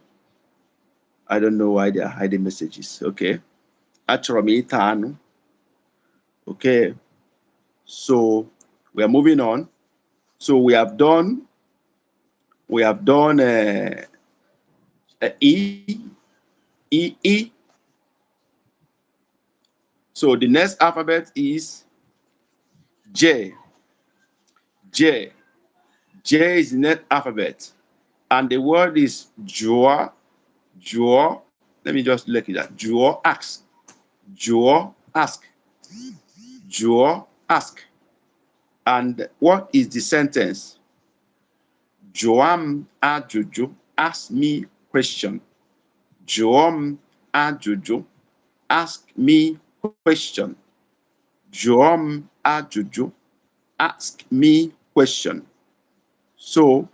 I don't know why they are hiding messages. Okay. Achoromita. Okay. So we are moving on. So we have done E, E, E. So the next alphabet is J. J. J is the next alphabet. And the word is Joa. Joa. Let me just look at that. Joa ask. Joa ask. Joa ask. And what is the sentence? Joam ajuju, ask me question. Joam ajuju, ask me question. Joam ajuju, ask me question. So,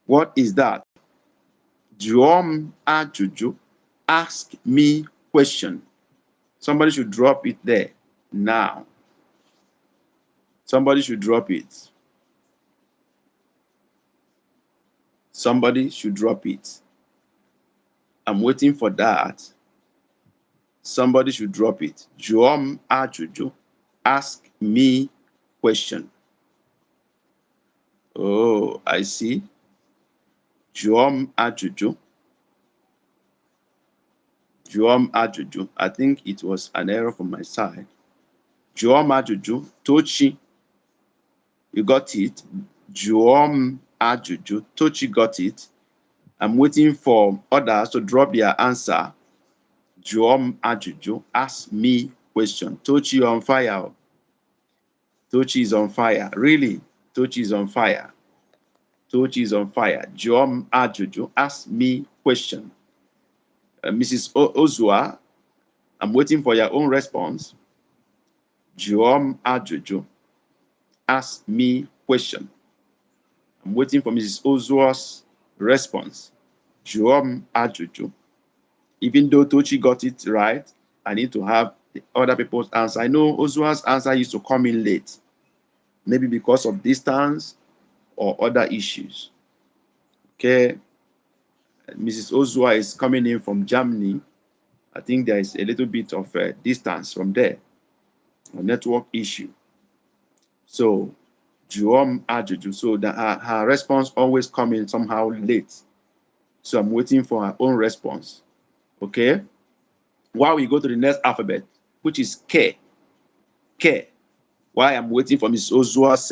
what is that? Joam ajuju, ask me question. Somebody should drop it there now. Somebody should drop it. Somebody should drop it. I'm waiting for that. Somebody should drop it. Joam ajuju, ask me question. Oh, I see. Joam ajuju. Joam ajuju. I think it was an error from my side. Joam ajuju. Tochi, you got it. Joam ajuju. Tochi got it. I'm waiting for others to drop their answer. Joam ajuju. Ask me question. Tochi, you're on fire. Tochi is on fire. Really? Tochi is on fire. Tochi is on fire. Joam ajuju. Ask me question. Mrs. Ozua, I'm waiting for your own response. Joam ajuju. Ask me question. I'm waiting for Mrs. Ozua's response. Joam ajuju. Even though Tochi got it right, I need to have the other people's answer. I know Ozua's answer used to come in late, maybe because of distance or other issues. Okay, Mrs. Ozua is coming in from Germany. I think there is a little bit of distance from there, a network issue. So, Juom Ajuju. So her response always coming somehow late. So I'm waiting for her own response. Okay. While we go to the next alphabet, which is K. K. Why I'm waiting for Mrs. Ozua's,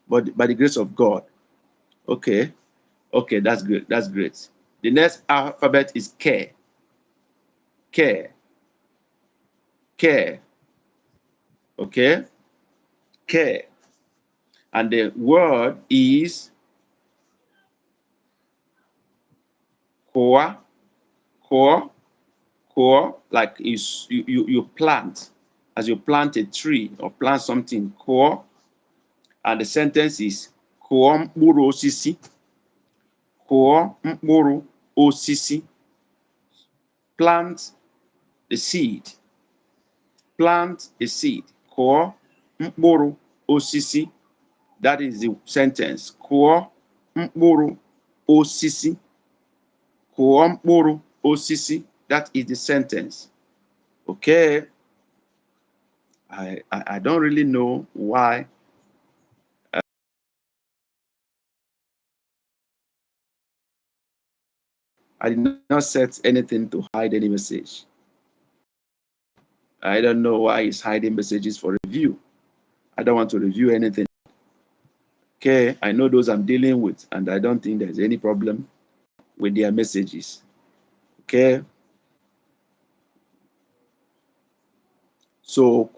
but by the grace of God. Okay. Okay, that's great. That's great. The next alphabet is K. K. K. Okay. K. And the word is Koa. Koa. Koa. Like you plant. As you plant a tree or plant something. Koa. And the sentence is Koa mkpụrụ osisi. Koa mkpụrụ osisi. Plant the seed. Plant a seed. Koa mkpụrụ osisi. That is the sentence. Koa mkpụrụ osisi. Koa mkpụrụ osisi. That is the sentence. Okay. I don't really know why. I did not set anything to hide any message. I don't know why it's hiding messages for review. I don't want to review anything. Okay, I know those I'm dealing with, and I don't think there's any problem with their messages. Okay. So,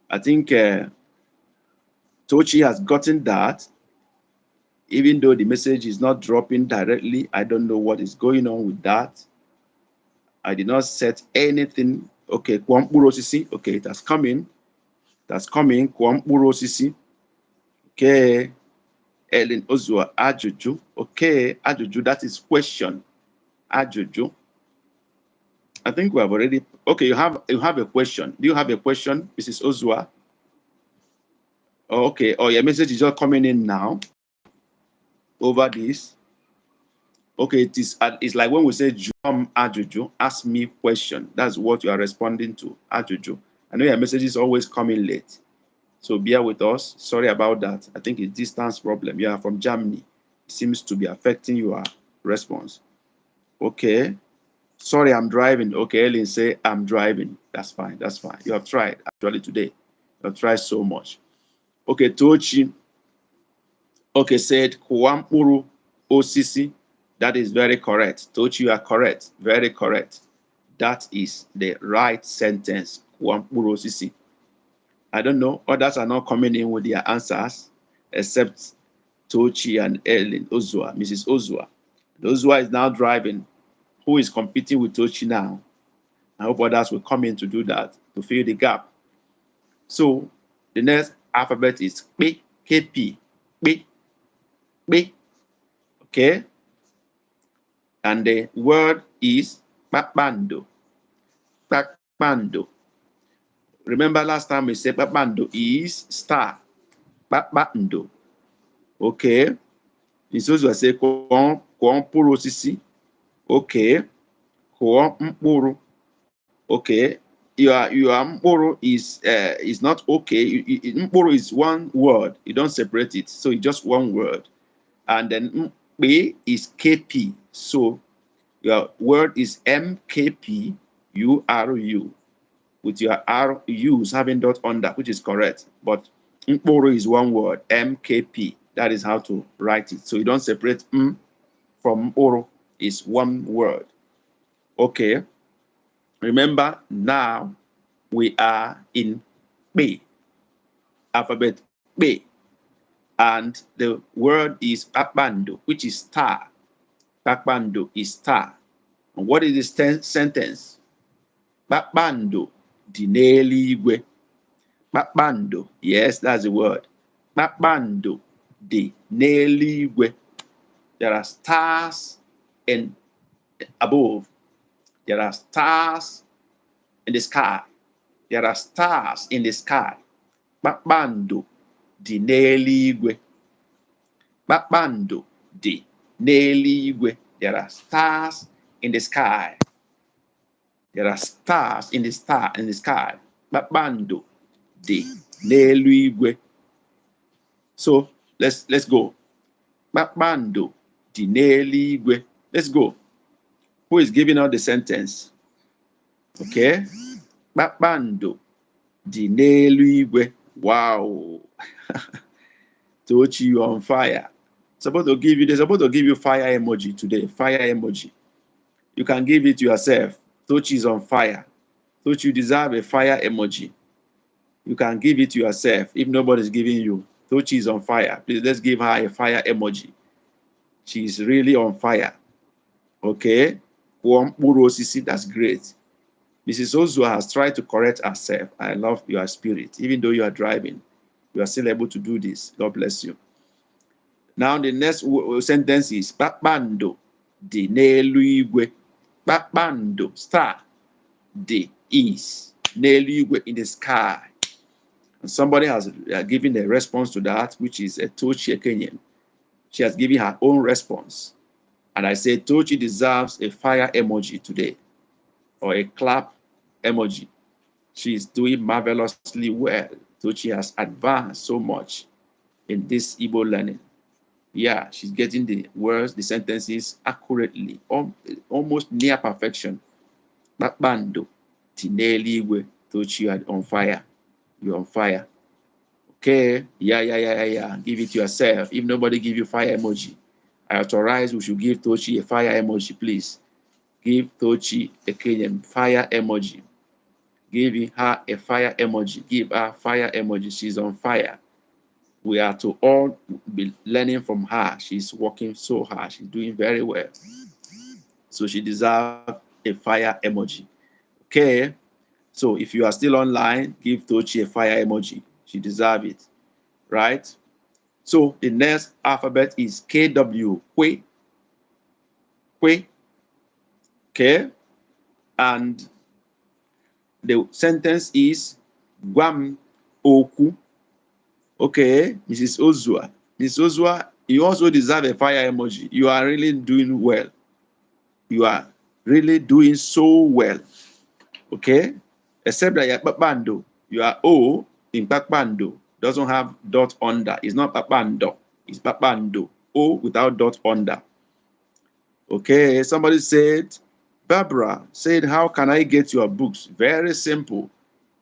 I think Tochi has gotten that. Even though the message is not dropping directly, I don't know what is going on with that. I did not set anything. Okay, okay, that's coming. That's coming. Okay. Ellen Ozua, Ajuju. Okay, Ajuju, that is question. Ajuju. I think we have already. Okay, you have a question. Do you have a question, Mrs. Ozua? Oh, okay. Oh, your message is just coming in now. Over this. Okay, it's like when we say Jum Ajuju, ask me question. That's what you are responding to. Ajuju. I know your message is always coming late. So bear with us. Sorry about that. I think it's distance problem. You are from Germany. It seems to be affecting your response. Okay. Sorry, I'm driving. Okay, Ellen say I'm driving. That's fine. That's fine. You have tried actually today. You have tried so much. Okay, Tochi. Okay, said Kuampuru Osisi. That is very correct. Tochi, you are correct. Very correct. That is the right sentence. Kuampuru Osisi. I don't know. Others are not coming in with their answers, except Tochi and Ellen Ozua, Mrs. Ozua. Ozua is now driving. Who is competing with Tochi now? I hope others will come in to do that, to fill the gap. So the next alphabet is P, KP, P, P. Okay? And the word is Papando. Papando. Remember last time we said Papando is star. Papando. Okay? It's also say Kwon Puro Sisi. Okay. Kwon Mpuru. Okay. Your Mpuru is not okay. Mpuru is one word. You don't separate it. So it's just one word. And then Mpe is KP. So your word is MKP URU with your RUs having dot under, which is correct. But Mpuru is one word, MKP. That is how to write it. So you don't separate M from Mpuru. It's one word. Okay. Remember, now we are in B, alphabet B. And the word is Papando, which is star. Papando is star. And what is the sentence? Papando di n'eluigwe. Papando, yes, that's the word. Papando di n'eluigwe. There are stars in above. There are stars in the sky. There are stars in the sky. Kpakpando dị n'eluigwe. Kpakpando dị n'eluigwe. There are stars in the sky. There are stars in the sky. Kpakpando dị n'eluigwe. So let's go. Kpakpando dị n'eluigwe. Let's go. Who is giving out the sentence? Okay. Kpakpando dị n'eluigwe. Wow. Tochi, you on fire. They're supposed to give you fire emoji today. Fire emoji. You can give it to yourself. Tochi is on fire. Tochi, you deserve a fire emoji. You can give it to yourself if nobody's giving you. Tochi is on fire. Please, let's give her a fire emoji. She's really on fire. Okay? That's great. Mrs. Ozua has tried to correct herself. I love your spirit. Even though you are driving, you are still able to do this. God bless you. Now the next sentence is Kpakpando dị n'eluigwe. Kpakpando, star, dị is n'eluigwe, in the sky. And somebody has given a response to that, which is a Tochi Kenyan. She has given her own response. And I say Tochi deserves a fire emoji today, or a clap emoji. She is doing marvelously well. Tochi has advanced so much in this Igbo learning. Yeah, she's getting the words, the sentences accurately, almost near perfection. Kpakpando dị n'eluigwe. Tochi, you are on fire. You're on fire. Okay? Yeah. Give it to yourself. If nobody give you fire emoji, I authorize we should give Tochi a fire emoji, please. Give Tochi a Kenyan fire emoji. Give her a fire emoji. Give her fire emoji. She's on fire. We are to all be learning from her. She's working so hard. She's doing very well. So she deserves a fire emoji. Okay? So if you are still online, give Tochi a fire emoji. She deserves it. Right? So the next alphabet is KW. Kwe. Kwe. Okay? And the sentence is Gwam Oku. Okay, Mrs. Ozua. Mrs. Ozua, you also deserve a fire emoji. You are really doing well. You are really doing so well. Okay? Except that you're Kpakpando. You are O in Kpakpando. Doesn't have dot under. It's not Kpakpando. It's Kpakpando. O without dot under. Okay, somebody said, Barbara said, how can I get your books? Very simple.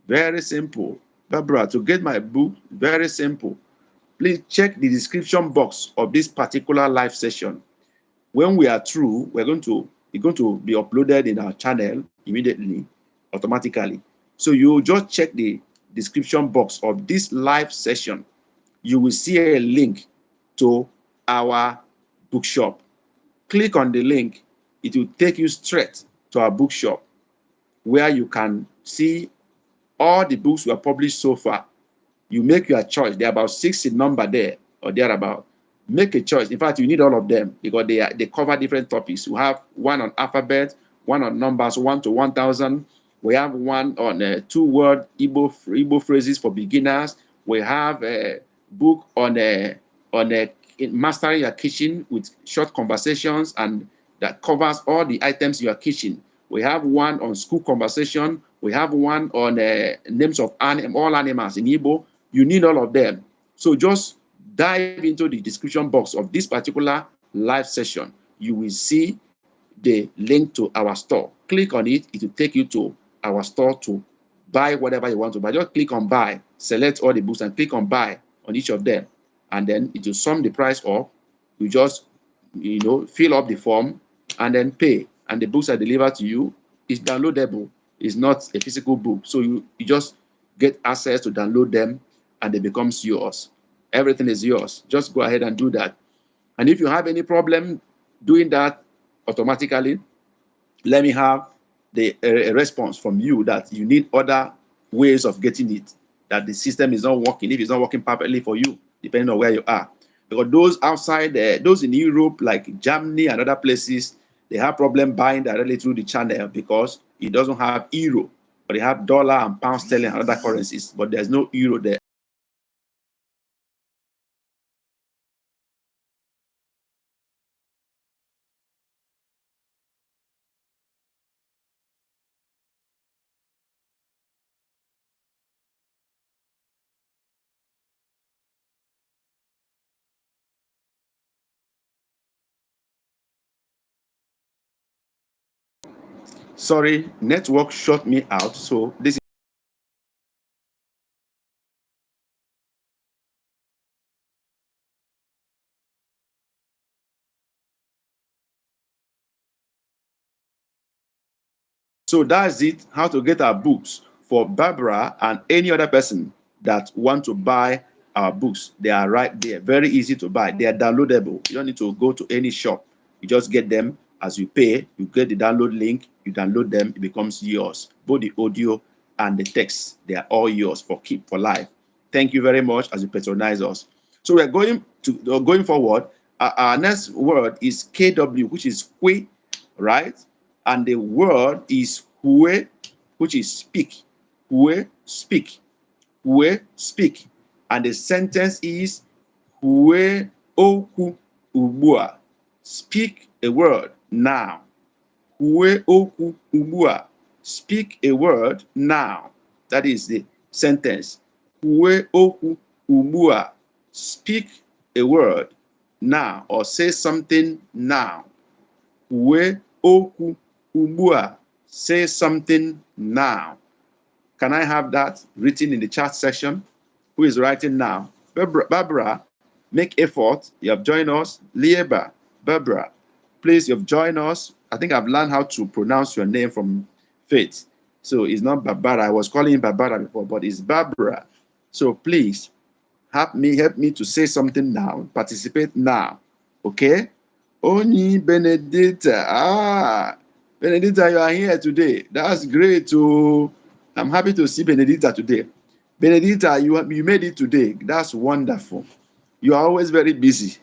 Very simple. Barbara, to get my book, very simple. Please check the description box of this particular live session. When we are through, it's going to be uploaded in our channel immediately, automatically. So you just check the description box of this live session. You will see a link to our bookshop. Click on the link. It will take you straight to our bookshop, where you can see all the books we have published so far. You make your choice. There are about 6 in number there or thereabout. Make a choice. In fact, you need all of them because they cover different topics. We have one on alphabet, one on numbers, 1 to 1,000. We have one on 2-word Igbo phrases for beginners. We have a book on mastering your kitchen with short conversations, and that covers all the items in your kitchen. We have one on school conversation. We have one on names of all animals in Igbo. You need all of them. So just dive into the description box of this particular live session. You will see the link to our store. Click on it. It will take you to our store to buy whatever you want to buy. Just click on buy, select all the books and click on buy on each of them. And then it will sum the price up. You just, fill up the form and then pay. And the books are delivered to you. It's downloadable. It's not a physical book. So you just get access to download them and it becomes yours. Everything is yours. Just go ahead and do that. And if you have any problem doing that automatically, let me have a response from you that you need other ways of getting it, that the system is not working, if it's not working perfectly for you, depending on where you are. Because those outside, those in Europe, like Germany and other places, They have problem buying directly through the channel because it doesn't have euro, but they have dollar and pound sterling and other currencies, but there's no euro there. Sorry, network shut me out. So this So that's it, how to get our books for Barbara and any other person that want to buy our books. They are right there, very easy to buy. They are downloadable. You don't need to go to any shop. You just get them as you pay. You get the download link, you download them, it becomes yours. Both the audio and the text, they are all yours for keep for life. Thank you very much as you patronize us. So we're going forward. Our next word is KW, which is kwe, right? And the word is hue, which is speak. Hue, speak. Hue, speak. And the sentence is hue oku ubua. Speak a word now. Hue oku ubua. Speak a word now. That is the sentence. Hue oku ubua. Speak a word now, or say something now. Hue oku ubua. Say something now. Can I have that written in the chat section? Who is writing now? Barbara, make effort. You have joined us. Lieba, Barbara, please, you've joined us. I think I've learned how to pronounce your name from Faith. So it's not Barbara. I was calling Barbara before, but it's Barbara. So please help me to say something now. Participate now. Okay? Oni Benedicta. Benedicta, you are here today. That's great. Oh, I'm happy to see Benedicta today. Benedicta, you made it today. That's wonderful. You are always very busy.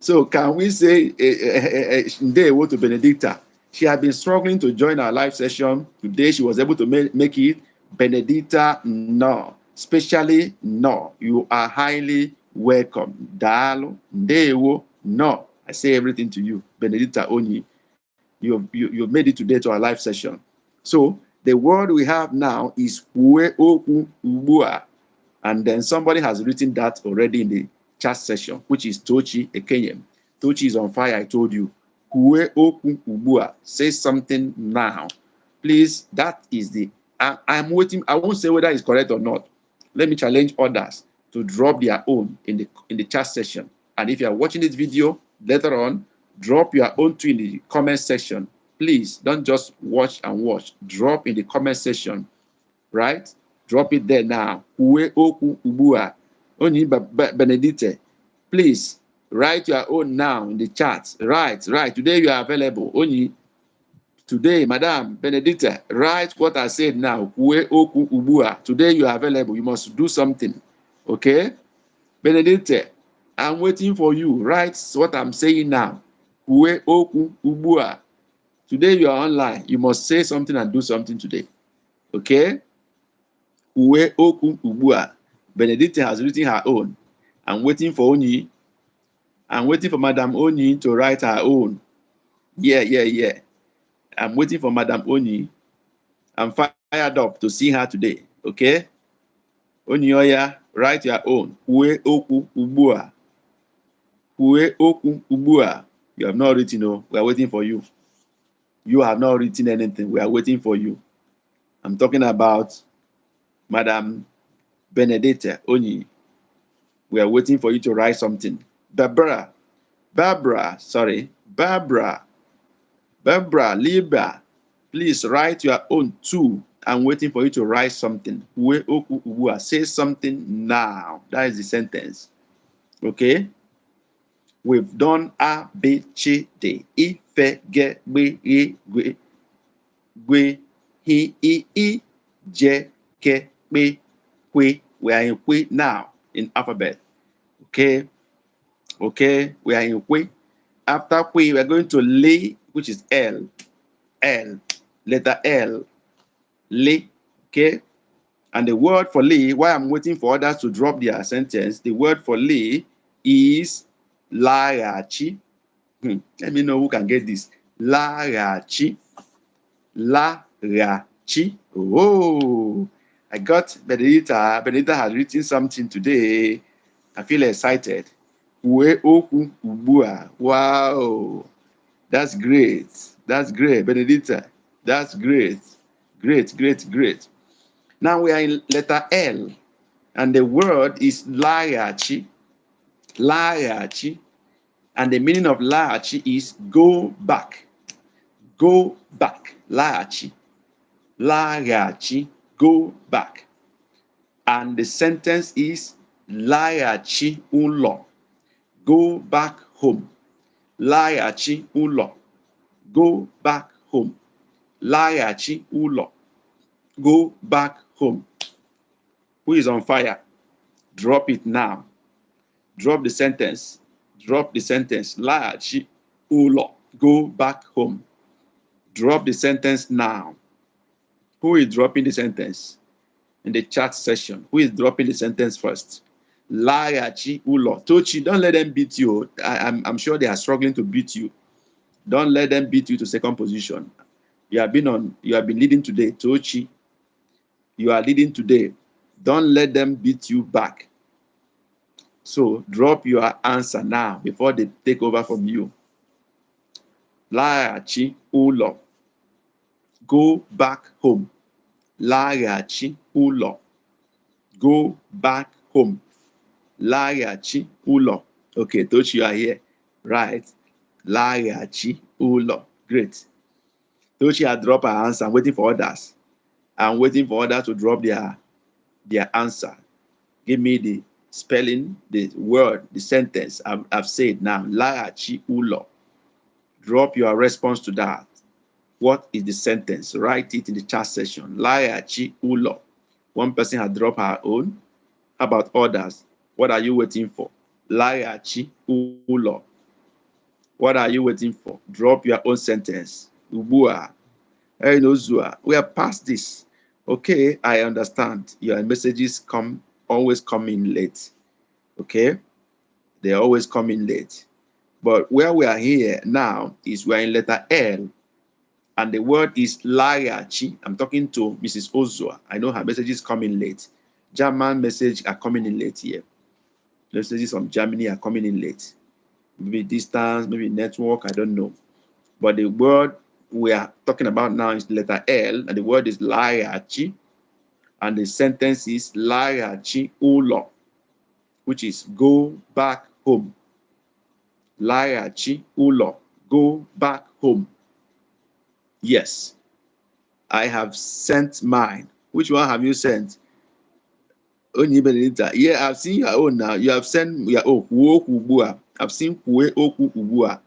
So can we say Ndewo to Benedicta? She had been struggling to join our live session. Today she was able to make it. Benedicta, no. Especially no. You are highly welcome. Dalo, Ndewo, no. I say everything to you. Benedicta Onyi, you've made it today to our live session. So the word we have now is Ue Oku Ubua. And then somebody has written that already in the chat session, which is Tochi Ekenyem. Tochi is on fire, I told you. Ue Oku Ubua. Say something now. Please, that is the... I'm waiting. I won't say whether it's correct or not. Let me challenge others to drop their own in the chat section. And if you are watching this video later on, drop your own too in the comment section. Please, don't just watch and watch. Drop in the comment section, right? Drop it there now. Uwe oku ubua. Onyi Benedicte. Please, write your own now in the chat. Right. Today you are available. Onyi. Today, Madam Benedicte, write what I said now. Uwe oku ubua. Today you are available. You must do something. Okay? Benedicte, I'm waiting for you. Write what I'm saying now. Uwe oku ubua. Today you are online. You must say something and do something today. Okay? Uwe oku ubua. Benedicte has written her own. I'm waiting for Onyi. I'm waiting for Madam Onyi to write her own. Yeah. I'm waiting for Madam Onyi. I'm fired up to see her today. Okay? Onyi Oya, write your own. Uwe oku ubua. Uwe oku ubua. You have not written, no. We are waiting for you. You have not written anything. We are waiting for you. I'm talking about Madam Benedicte Onyi. We are waiting for you to write something. Barbara, Libra, please write your own too. I'm waiting for you to write something. Say something now. That is the sentence. Okay? We've done A, B, C, D, I, F, G, B, E, G, G, I, J, K, B, Q. We are in Q now in alphabet. Okay? We are in Q. After Q, we are going to lay, which is L. L. Letter L. Le. Okay? And the word for le, while I'm waiting for others to drop their sentence, the word for le is laghachi. Let me know who can get this. Laghachi. Laghachi. Oh, I got Benedita. Benedita has written something today. I feel excited. Ue okwu ugbua. Wow. That's great. That's great, Benedita. That's great. Great, great, great. Now we are in letter L, and the word is laghachi. Laghachi. And the meaning of laghachi is go back. Go back. Laghachi. Laghachi. Go back. And the sentence is laghachi ulo. Go back home. Laghachi ulo. Go back home. Laghachi ulo. Go back home. Who is on fire? Drop it now. Drop the sentence. Drop the sentence. Laghachi ulo. Go back home. Drop the sentence now. Who is dropping the sentence? In the chat session. Who is dropping the sentence first? Laghachi ulo. Tochi, don't let them beat you. I'm sure they are struggling to beat you. Don't let them beat you to second position. You have been leading today. Tochi, you are leading today. Don't let them beat you back. So drop your answer now before they take over from you. Laghachi ulo. Go back home. Laghachi ulo. Go back home. Laghachi ulo. Okay, Tochi, you are here. Right. Laghachi ulo. Great. Tochi had dropped her answer. I'm waiting for others. I'm waiting for others to drop their answer. Give me the spelling, the word, the sentence I've said now. Laghachi ulo. Drop your response to that. What is the sentence? Write it in the chat section. Laghachi ulo. One person had dropped her own. How about others? What are you waiting for? Laghachi ulo. What are you waiting for? Drop your own sentence. Ubua. Hey, Nozua. We are past this. Okay, I understand. Your messages always come in late. Okay? They always come in late. But where we are here now is we're in letter L. And the word is laghachi. I'm talking to Mrs. Ozua. I know her messages coming late. German messages are coming in late here. Messages from Germany are coming in late. Maybe distance, maybe network, I don't know. But the word we are talking about now is letter L, and the word is laghachi. And the sentence is laghachi ulo, which is go back home. Laghachi ulo, go back home. Yes, I have sent mine. Which one have you sent? Yeah, I've seen your own now. You have sent your own. I've seen kwe oku ubua.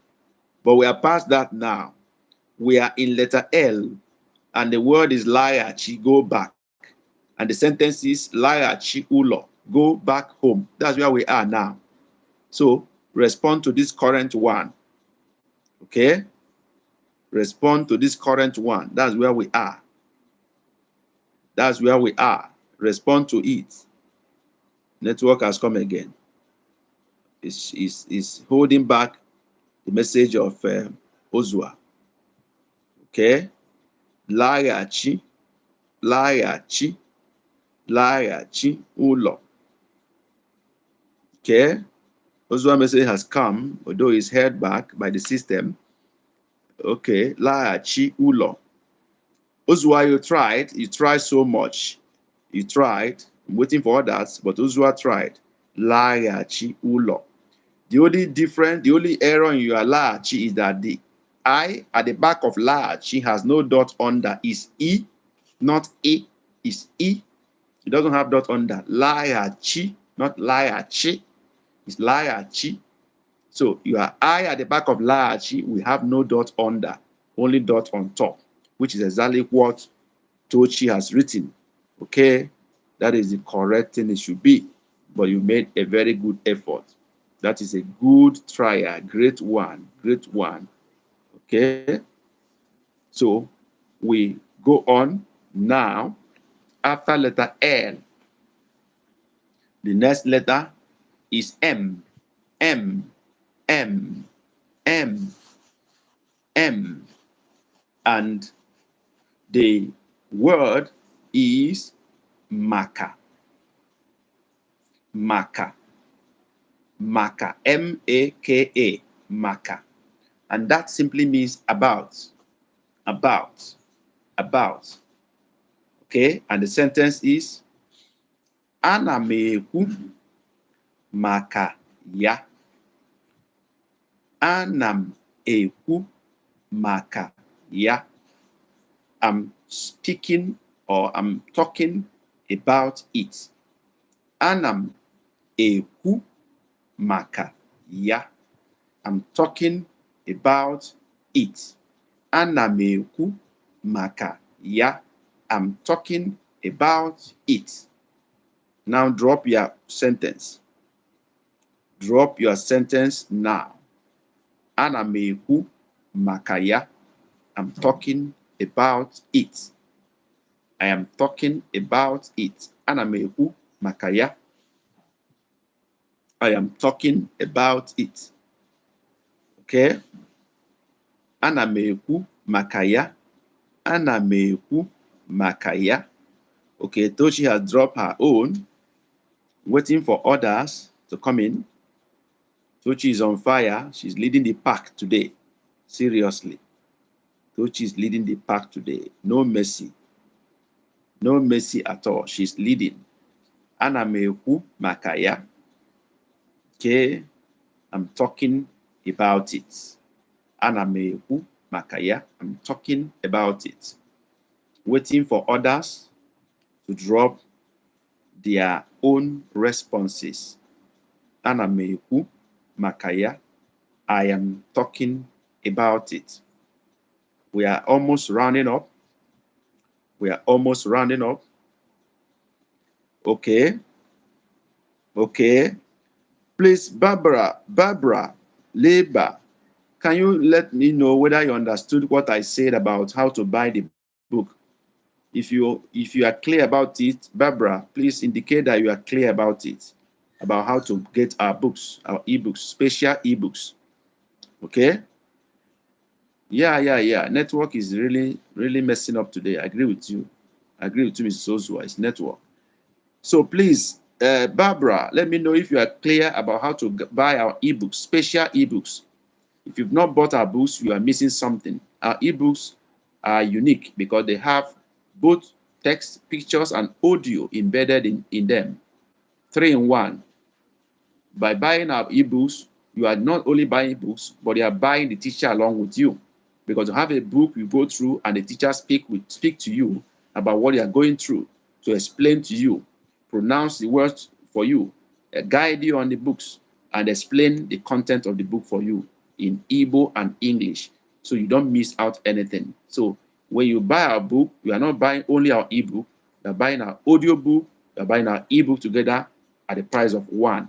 But we are past that now. We are in letter L, and the word is laghachi, go back. And the sentence is laghachi ulo, go back home. That's where we are now. So respond to this current one. Okay? Respond to this current one. That's where we are. That's where we are. Respond to it. Network has come again. Is holding back the message of Ozua. Okay? Laghachi, laghachi, laghachi ulo. Okay? Ozua message has come, although it's held back by the system. Okay, laghachi ulo. Ozua, you tried so much. You tried. I'm waiting for others, but Ozua tried. Laghachi ulo. The only error in your laghachi is that the I at the back of laghachi has no dot under. Is E, not E. Is E. It doesn't have dot under. Laghachi, not laghachi. It's laghachi. So your I at the back of laghachi, we have no dot under, only dot on top, which is exactly what Tochi has written. Okay, that is the correct thing it should be. But you made a very good effort. That is a good try, a great one, great one. Okay, so we go on now. After letter L, the next letter is M. M, M, M, M. And the word is maka. Maka. Maka. M-A-K-A. Maka. And that simply means about. About. About. Okay? And the sentence is ana m ekwu maka ya. Ana m ekwu maka ya. I'm speaking or I'm talking about it. Ana m ekwu maka ya. I'm talking about it. Ana m ekwu maka ya. I'm talking about it. Now drop your sentence. Drop your sentence now. Ana m ekwu maka ya. I'm talking about it. I am talking about it. Ana m ekwu maka ya. I am talking about it. Okay? Ana m ekwu maka ya. Ana m ekwu maka ya. Okay, Tochi has dropped her own, waiting for others to come in. Tochi is on fire. She's leading the pack today. Seriously. Tochi is leading the pack today. No mercy. No mercy at all. She's leading. Ana m ekwu maka ya. Okay, I'm talking about it. Ana m ekwu maka ya. I'm talking about it. Waiting for others to drop their own responses. Ana m ekwu maka ya. I am talking about it. We are almost rounding up. We are almost rounding up. Okay. Okay. Please, Barbara, Labor, can you let me know whether you understood what I said about how to buy the book? If you are clear about it, Barbara, please indicate that you are clear about it, about how to get our books, our ebooks, special ebooks. Okay? Yeah. Network is really messing up today. I agree with you. I agree with you, Mrs. Ozua. It's network. So please, Barbara, let me know if you are clear about how to buy our ebooks, special ebooks. If you've not bought our books, you are missing something. Our ebooks are unique because they have both text, pictures, and audio embedded in them. 3 in 1. By buying our ebooks, you are not only buying books, but you are buying the teacher along with you. Because you have a book you go through and the teacher speak to you about what you are going through, to explain to you, pronounce the words for you, guide you on the books, and explain the content of the book for you in Igbo and English, so you don't miss out anything. So when you buy our book, you are not buying only our ebook, you are buying our audio book, you are buying our ebook together at the price of one.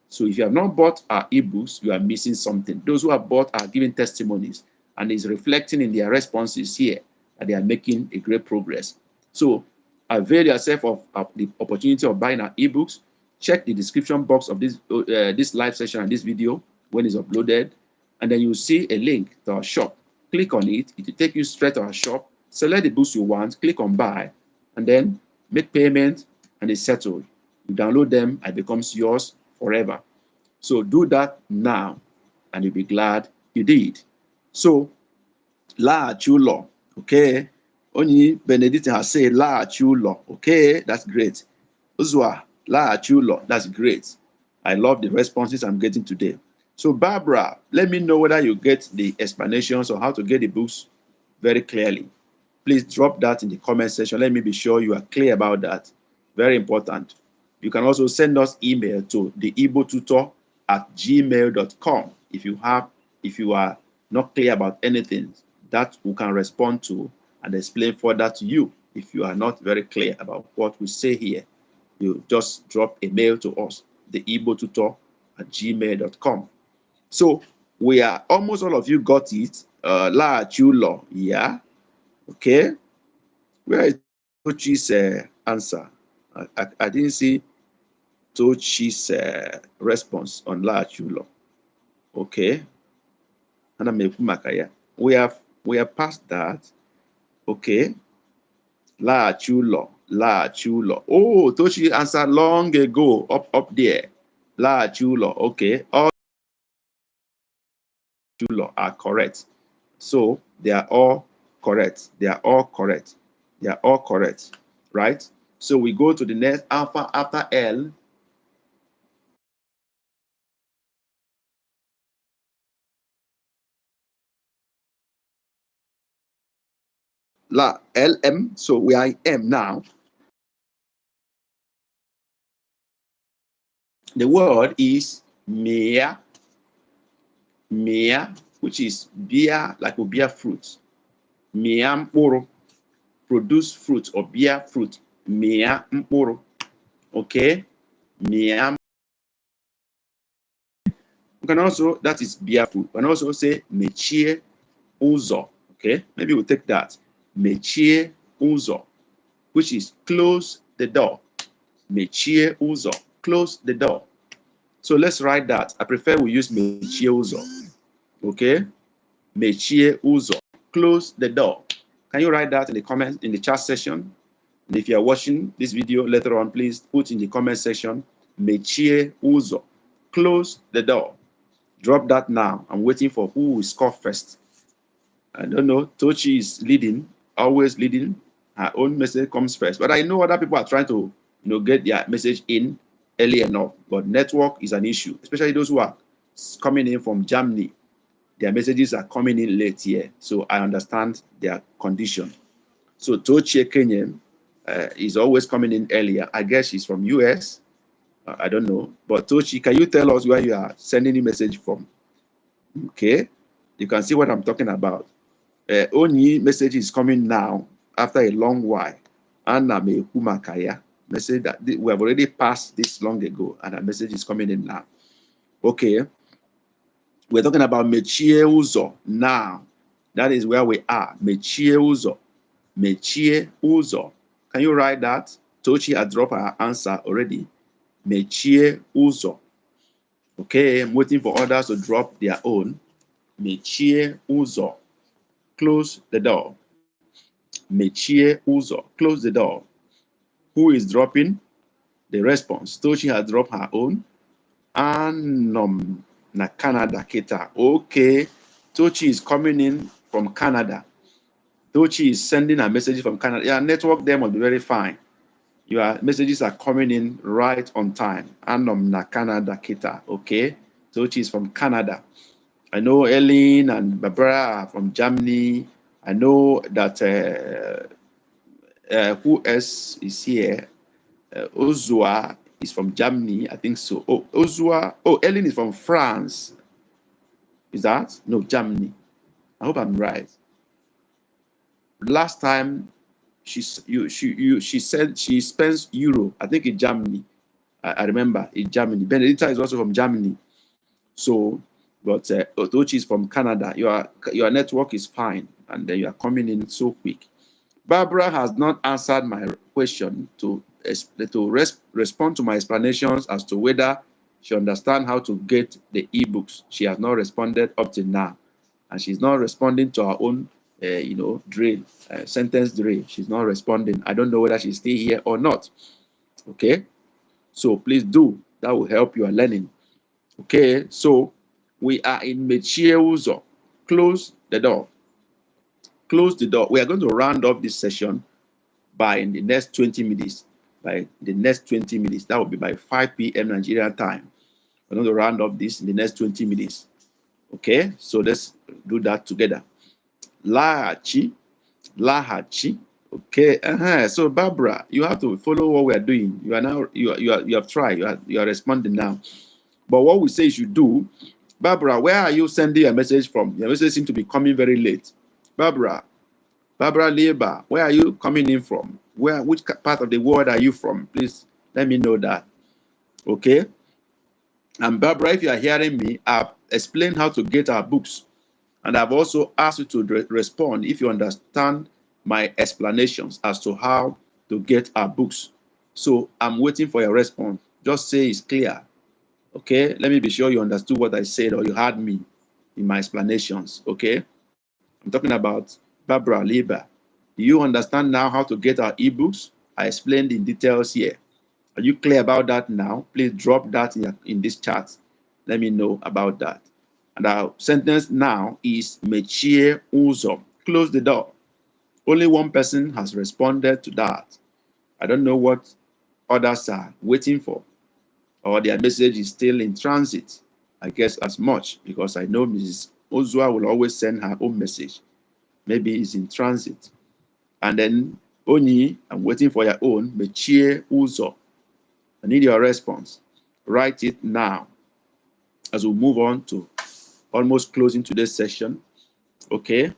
So if you have not bought our ebooks, you are missing something. Those who have bought are giving testimonies and is reflecting in their responses here that they are making a great progress. So avail yourself of the opportunity of buying our ebooks. Check the description box of this live session and this video when it's uploaded, and then you'll see a link to our shop. Click on it. It will take you straight to our shop. Select the books you want, click on buy, and then make payment, and it's settled. You download them and it becomes yours forever. So do that now, and you'll be glad you did. So, laghachi ụlọ, okay? Onye Benedict has said laghachi ụlọ, okay? That's great. Uzwa, laghachi ụlọ, that's great. I love the responses I'm getting today. So, Barbara, let me know whether you get the explanations on how to get the books very clearly. Please drop that in the comment section. Let me be sure you are clear about that. Very important. You can also send us email to theibotutor@gmail.com if you are not clear about anything that we can respond to and explain further to you. If you are not very clear about what we say here, you just drop a mail to us, theibotutor@gmail.com. So we are almost all of you got it. Laghachi yeah. Okay. Where is Tochi's answer? I didn't see Tochi's response on Laghachi. Okay. We have passed that. Okay. Laghachi. Oh, Tochi answered long ago up there. Laghachi. Okay. All law are correct. So they are all correct. They are all correct. They are all correct. Right? So we go to the next alpha after L. LM. So we are in M now. The word is mea, which is beer, like a beer fruit. Mea mporo, produce fruit or beer fruit. Mea mporo. Okay? Mea. You can also, that is beer fruit. You can also say mechie uzo. Okay? Maybe we'll take that. Mechie uzo, which is close the door. Mechie uzo, close the door. So let's write that. I prefer we use mechie uzo. Okay? Mechie uzo, close the door. Can you write that in the comments, in the chat section? And if you are watching this video later on, please put in the comment section, Mechie uzo, close the door. Drop that now. I'm waiting for who will score first. I don't know. Tochi is leading, always leading. Her own message comes first. But I know other people are trying to, get their message in early enough. But network is an issue, especially those who are coming in from Germany. Their messages are coming in late here. So I understand their condition. So Tochi Kenyan is always coming in earlier. I guess she's from US. I don't know. But Tochi, can you tell us where you are sending the message from? Okay. You can see what I'm talking about. Only message is coming now after a long while. Anna Mekumakaya message that we have already passed this long ago, and a message is coming in now. Okay, we're talking about Mechie Uzo now. That is where we are. Mechie Uzo. Mechie Uzo. Can you write that? Tochi had dropped her answer already. Mechie Uzo. Okay, I'm waiting for others to drop their own. Mechie Uzo. Close the door. Mechie uzo. Close the door. Who is dropping? The response. Tochi has dropped her own. Anom na Canada kita. Okay. Tochi is coming in from Canada. Tochi is sending a message from Canada. Yeah, network there must be very fine. Your messages are coming in right on time. Anom na Canada kita. Okay. Tochi is from Canada. I know Ellen and Barbara are from Germany. I know that who else is here? Ozua is from Germany, I think so. Oh, Ozua. Oh, Ellen is from France. Is that? No, Germany. I hope I'm right. Last time she said she spends euro. I think in Germany. I remember in Germany. Benedita is also from Germany. So, but Otochi is from Canada. Your network is fine, and then you are coming in so quick. Barbara has not answered my question to respond to my explanations as to whether she understands how to get the ebooks. She has not responded up to now, and she's not responding to her own, drill, sentence drill. She's not responding. I don't know whether she's still here or not. Okay, so please do. That will help your learning. Okay, so we are in Mechie Uzo. Close the door. Close the door. We are going to round up this session by in the next 20 minutes. By the next 20 minutes, that will be by 5 p.m. Nigerian time. We're going to round up this in the next 20 minutes. Okay, so let's do that together. Laghachi. Okay. So Barbara, you have to follow what we are doing. You are now you have tried. You are responding now. But what we say you should do, Barbara, where are you sending a message from? Your message seems to be coming very late. Barbara Lieber, where are you coming in from? Which part of the world are you from? Please let me know that. Okay. And Barbara, if you are hearing me, I've explained how to get our books. And I've also asked you to respond if you understand my explanations as to how to get our books. So I'm waiting for your response. Just say it's clear. Okay, let me be sure you understood what I said or you heard me in my explanations. Okay, I'm talking about Barbara Lieber. Do you understand now how to get our ebooks? I explained in details here. Are you clear about that now? Please drop that in this chat. Let me know about that. And our sentence now is Mechie Uzo. Close the door. Only one person has responded to that. I don't know what others are waiting for, or their message is still in transit. I guess as much because I know Mrs. Ozua will always send her own message. Maybe it's in transit. And then Oni, I'm waiting for your own. Mechie Uzo. I need your response. Write it now as we move on to almost closing today's session. Okay.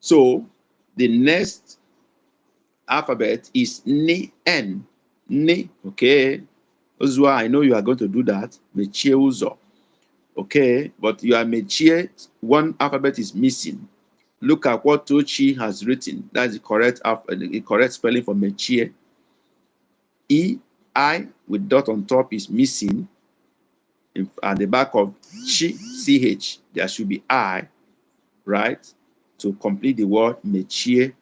So the next alphabet is Ni N. Ni. Okay. Ozua, I know you are going to do that. Mechie Uzo. Okay. But you are Mechie. One alphabet is missing. Look at what Tochi has written. That's the correct spelling for Mechie. I with dot on top is missing. At the back of CH, there should be I, right? To complete the word Mechie.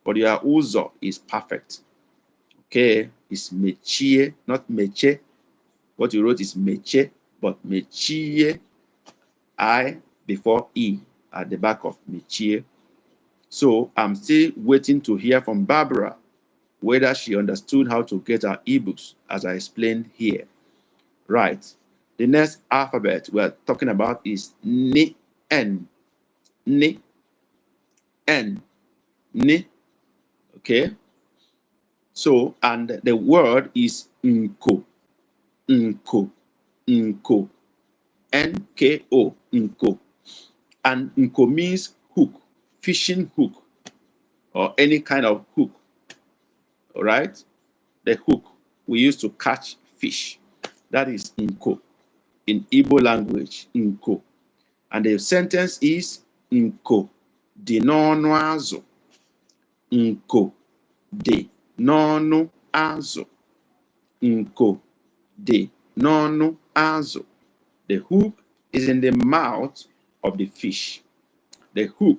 But your Uzo is perfect. Okay, it's Mechie, not Meche. What you wrote is Meche, but Mechie, I before E at the back of Mechie. So I'm still waiting to hear from Barbara whether she understood how to get our ebooks as I explained here. Right. The next alphabet we're talking about is Ni N. Ni N. Ni. Okay. So, and the word is Nko. Nko. Nko. Nko. Nko. And Nko means hook, fishing hook, or any kind of hook. All right. The hook we use to catch fish. That is Nko in Igbo language. Nko. And the sentence is Nko dị n'ọnụ azụ. Nko dị n'ọnụ azụ. Nko dị n'ọnụ azụ. The hook is in the mouth of the fish. The hook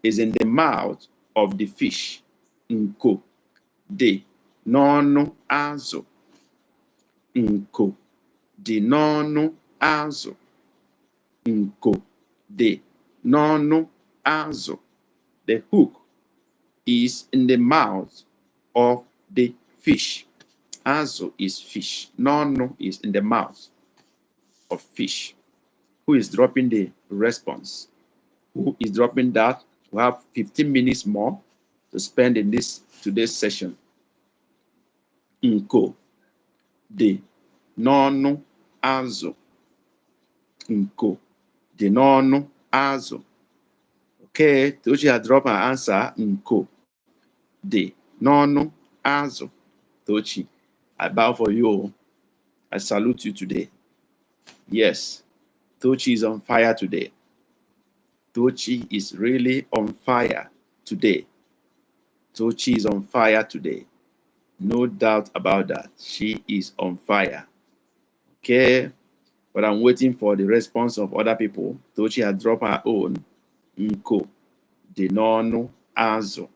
is in the mouth of the fish. Nko dị n'ọnụ azụ. Nko dị n'ọnụ azụ. Nko dị n'ọnụ azụ. The hook is in the mouth of the fish. Azu is fish. N'ọnụ is in the mouth of fish. Who is dropping the response? Who is dropping that? We have 15 minutes more to spend in today's session. Nko dị n'ọnụ azụ. Nko dị n'ọnụ azụ. Okay, Tochi had dropped her answer. Nko dị n'ọnụ azụ. Tochi, I bow for you. I salute you today. Yes, Tochi is on fire today. Tochi is really on fire today. Tochi is on fire today. No doubt about that. She is on fire. Okay, but I'm waiting for the response of other people. Tochi has dropped her own. Nko dị n'ọnụ azụ.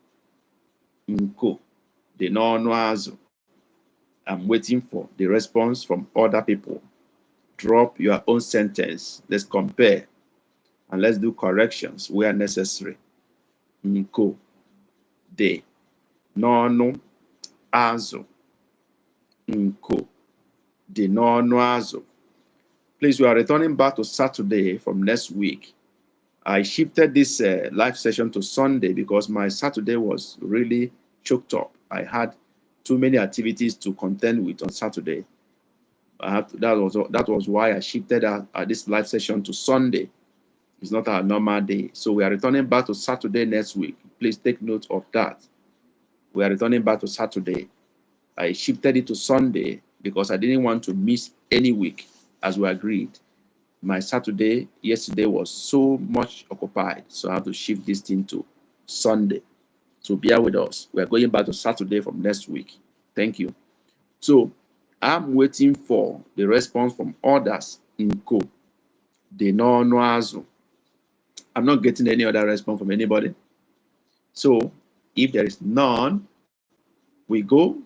Nko dị n'ọnụ azụ. I'm waiting for the response from other people. Drop your own sentence. Let's compare and let's do corrections where necessary. Nko dị n'ọnụ azụ. Nko dị n'ọnụ azụ. Please, we are returning back to Saturday from next week. I shifted this live session to Sunday because my Saturday was really choked up. I had too many activities to contend with on Saturday. That was why I shifted this live session to Sunday. It's not our normal day. So we are returning back to Saturday next week. Please take note of that. We are returning back to Saturday. I shifted it to Sunday because I didn't want to miss any week as we agreed. My Saturday yesterday was so much occupied, so I have to shift this thing to Sunday. So bear with us. We are going back to Saturday from next week. Thank you. So I'm waiting for the response from others in Co. They know no azu. I'm not getting any other response from anybody. So if there is none, we go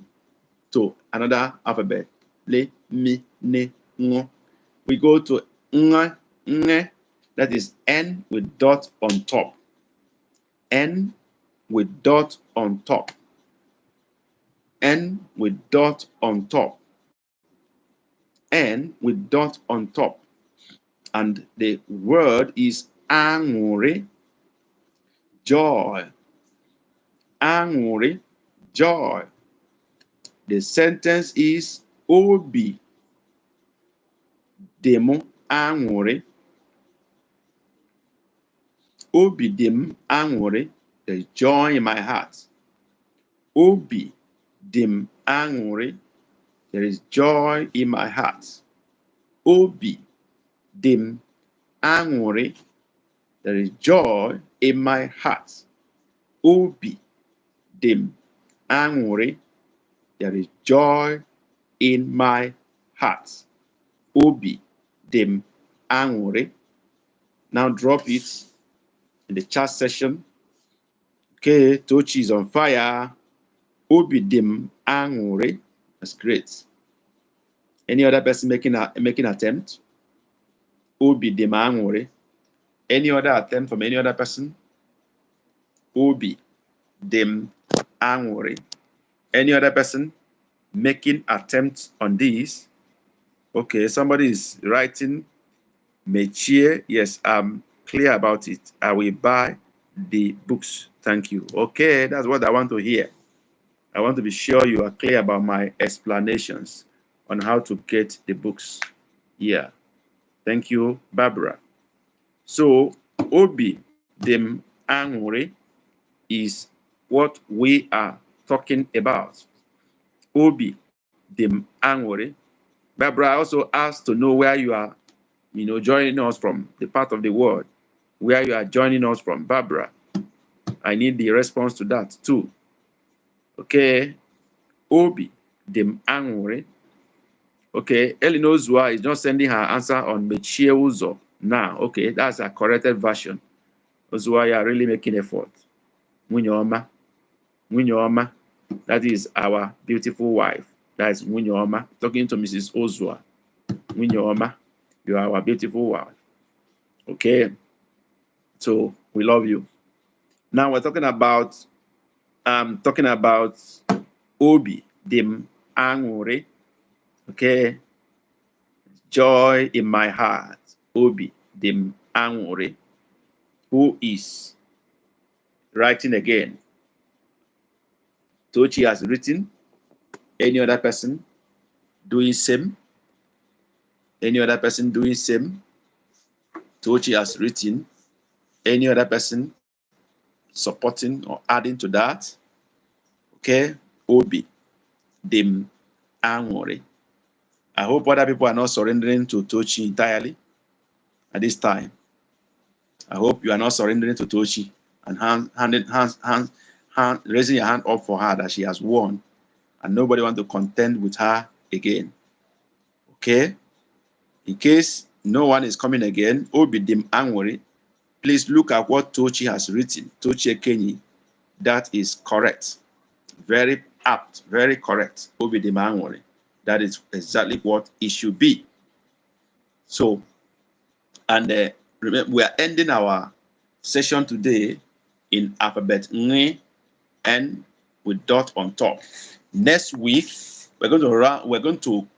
to another alphabet. Le, mi, ne, ngo. We go to ng, nge. That is N with dot on top. N with dot on top. N with dot on top. N with dot on top. And the word is angure, joy. Angure, joy. The sentence is obi demu angure. Obi dem angure. There's joy in my heart. Obi dem angure. There is joy in my heart. Obi dem angure. There is joy in my heart. Obi dem angure. There is joy in my heart. Obi dem angure. Now drop it in the chat session. Okay, Tochi is on fire. Obi dem angure. That's great. Any other person making attempt? Obi dem angure. Any other attempt from any other person? Obi dem angure. Any other person making attempts on this? Okay, somebody is writing Mechie. Yes, I'm clear about it. I will buy the books. Thank you. Okay, that's what I want to hear. I want to be sure you are clear about my explanations on how to get the books. Yeah. Thank you, Barbara. So, Obi dem angure is what we are talking about. Obi dem angure. Barbara also asked to know where you are, joining us from, the part of the world where you are joining us from. Barbara, I need the response to that too. Okay. Obi dem angure. Okay. Elin Ozua is not sending her answer on Mechie Uzo now. Okay, that's a corrected version. Ozua, you are really making effort. Munyoma. Munyoma. That is our beautiful wife. That is Munyoma. Talking to Mrs. Ozua. Munyoma, you are our beautiful wife. Okay. So we love you. Now we're talking about Obi dem angure. Okay. Joy in my heart. Obi dem angure. Who is writing again? Tochi has written. Any other person doing same? Any other person doing same? Tochi has written. Any other person supporting or adding to that? Okay. Obi dem angure. I hope other people are not surrendering to Tochi entirely at this time. I hope you are not surrendering to Tochi and raising your hand up for her that she has won and nobody wants to contend with her again. Okay? In case no one is coming again, Obi dem angure, please look at what Tochi has written. Tochi Ekenyi, that is correct. Very apt, very correct. Obi dem angure. That is exactly what it should be. So, and remember, we are ending our session today in alphabet N with dot on top. Next week, we're going to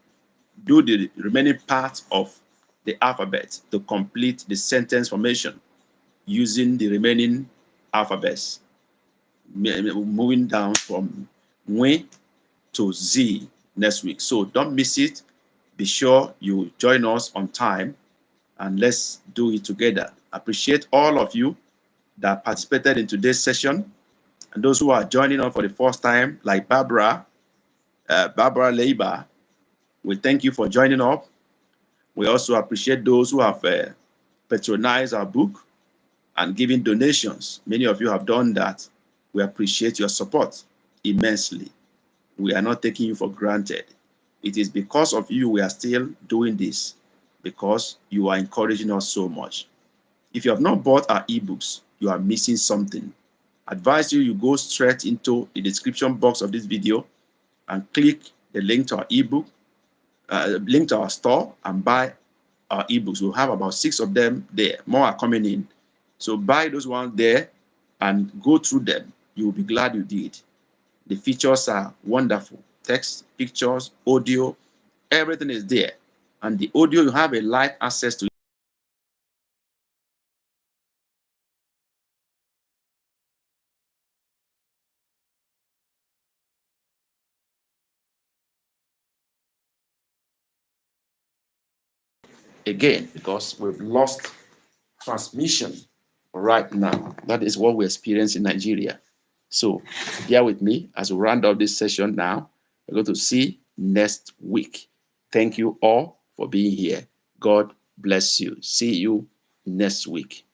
do the remaining part of the alphabet to complete the sentence formation using the remaining alphabets, moving down from N to Z next week. So don't miss it. Be sure you join us on time and let's do it together. Appreciate all of you that participated in today's session and those who are joining us for the first time, like Barbara Leiber. We thank you for joining up. We also appreciate those who have patronized our book and given donations. Many of you have done that. We appreciate your support immensely. We are not taking you for granted. It is because of you we are still doing this, because you are encouraging us so much. If you have not bought our ebooks, you are missing something. I advise you go straight into the description box of this video and click the link to our ebook, link to our store, and buy our ebooks. We'll have about 6 of them there. More are coming in. So buy those ones there and go through them. You will be glad you did. The features are wonderful. Text, pictures, audio, everything is there. And the audio, you have a live access to. Again, because we've lost transmission right now. That is what we experience in Nigeria. So bear with me as we round up this session now. We're going to see next week. Thank you all for being here. God bless you. See you next week.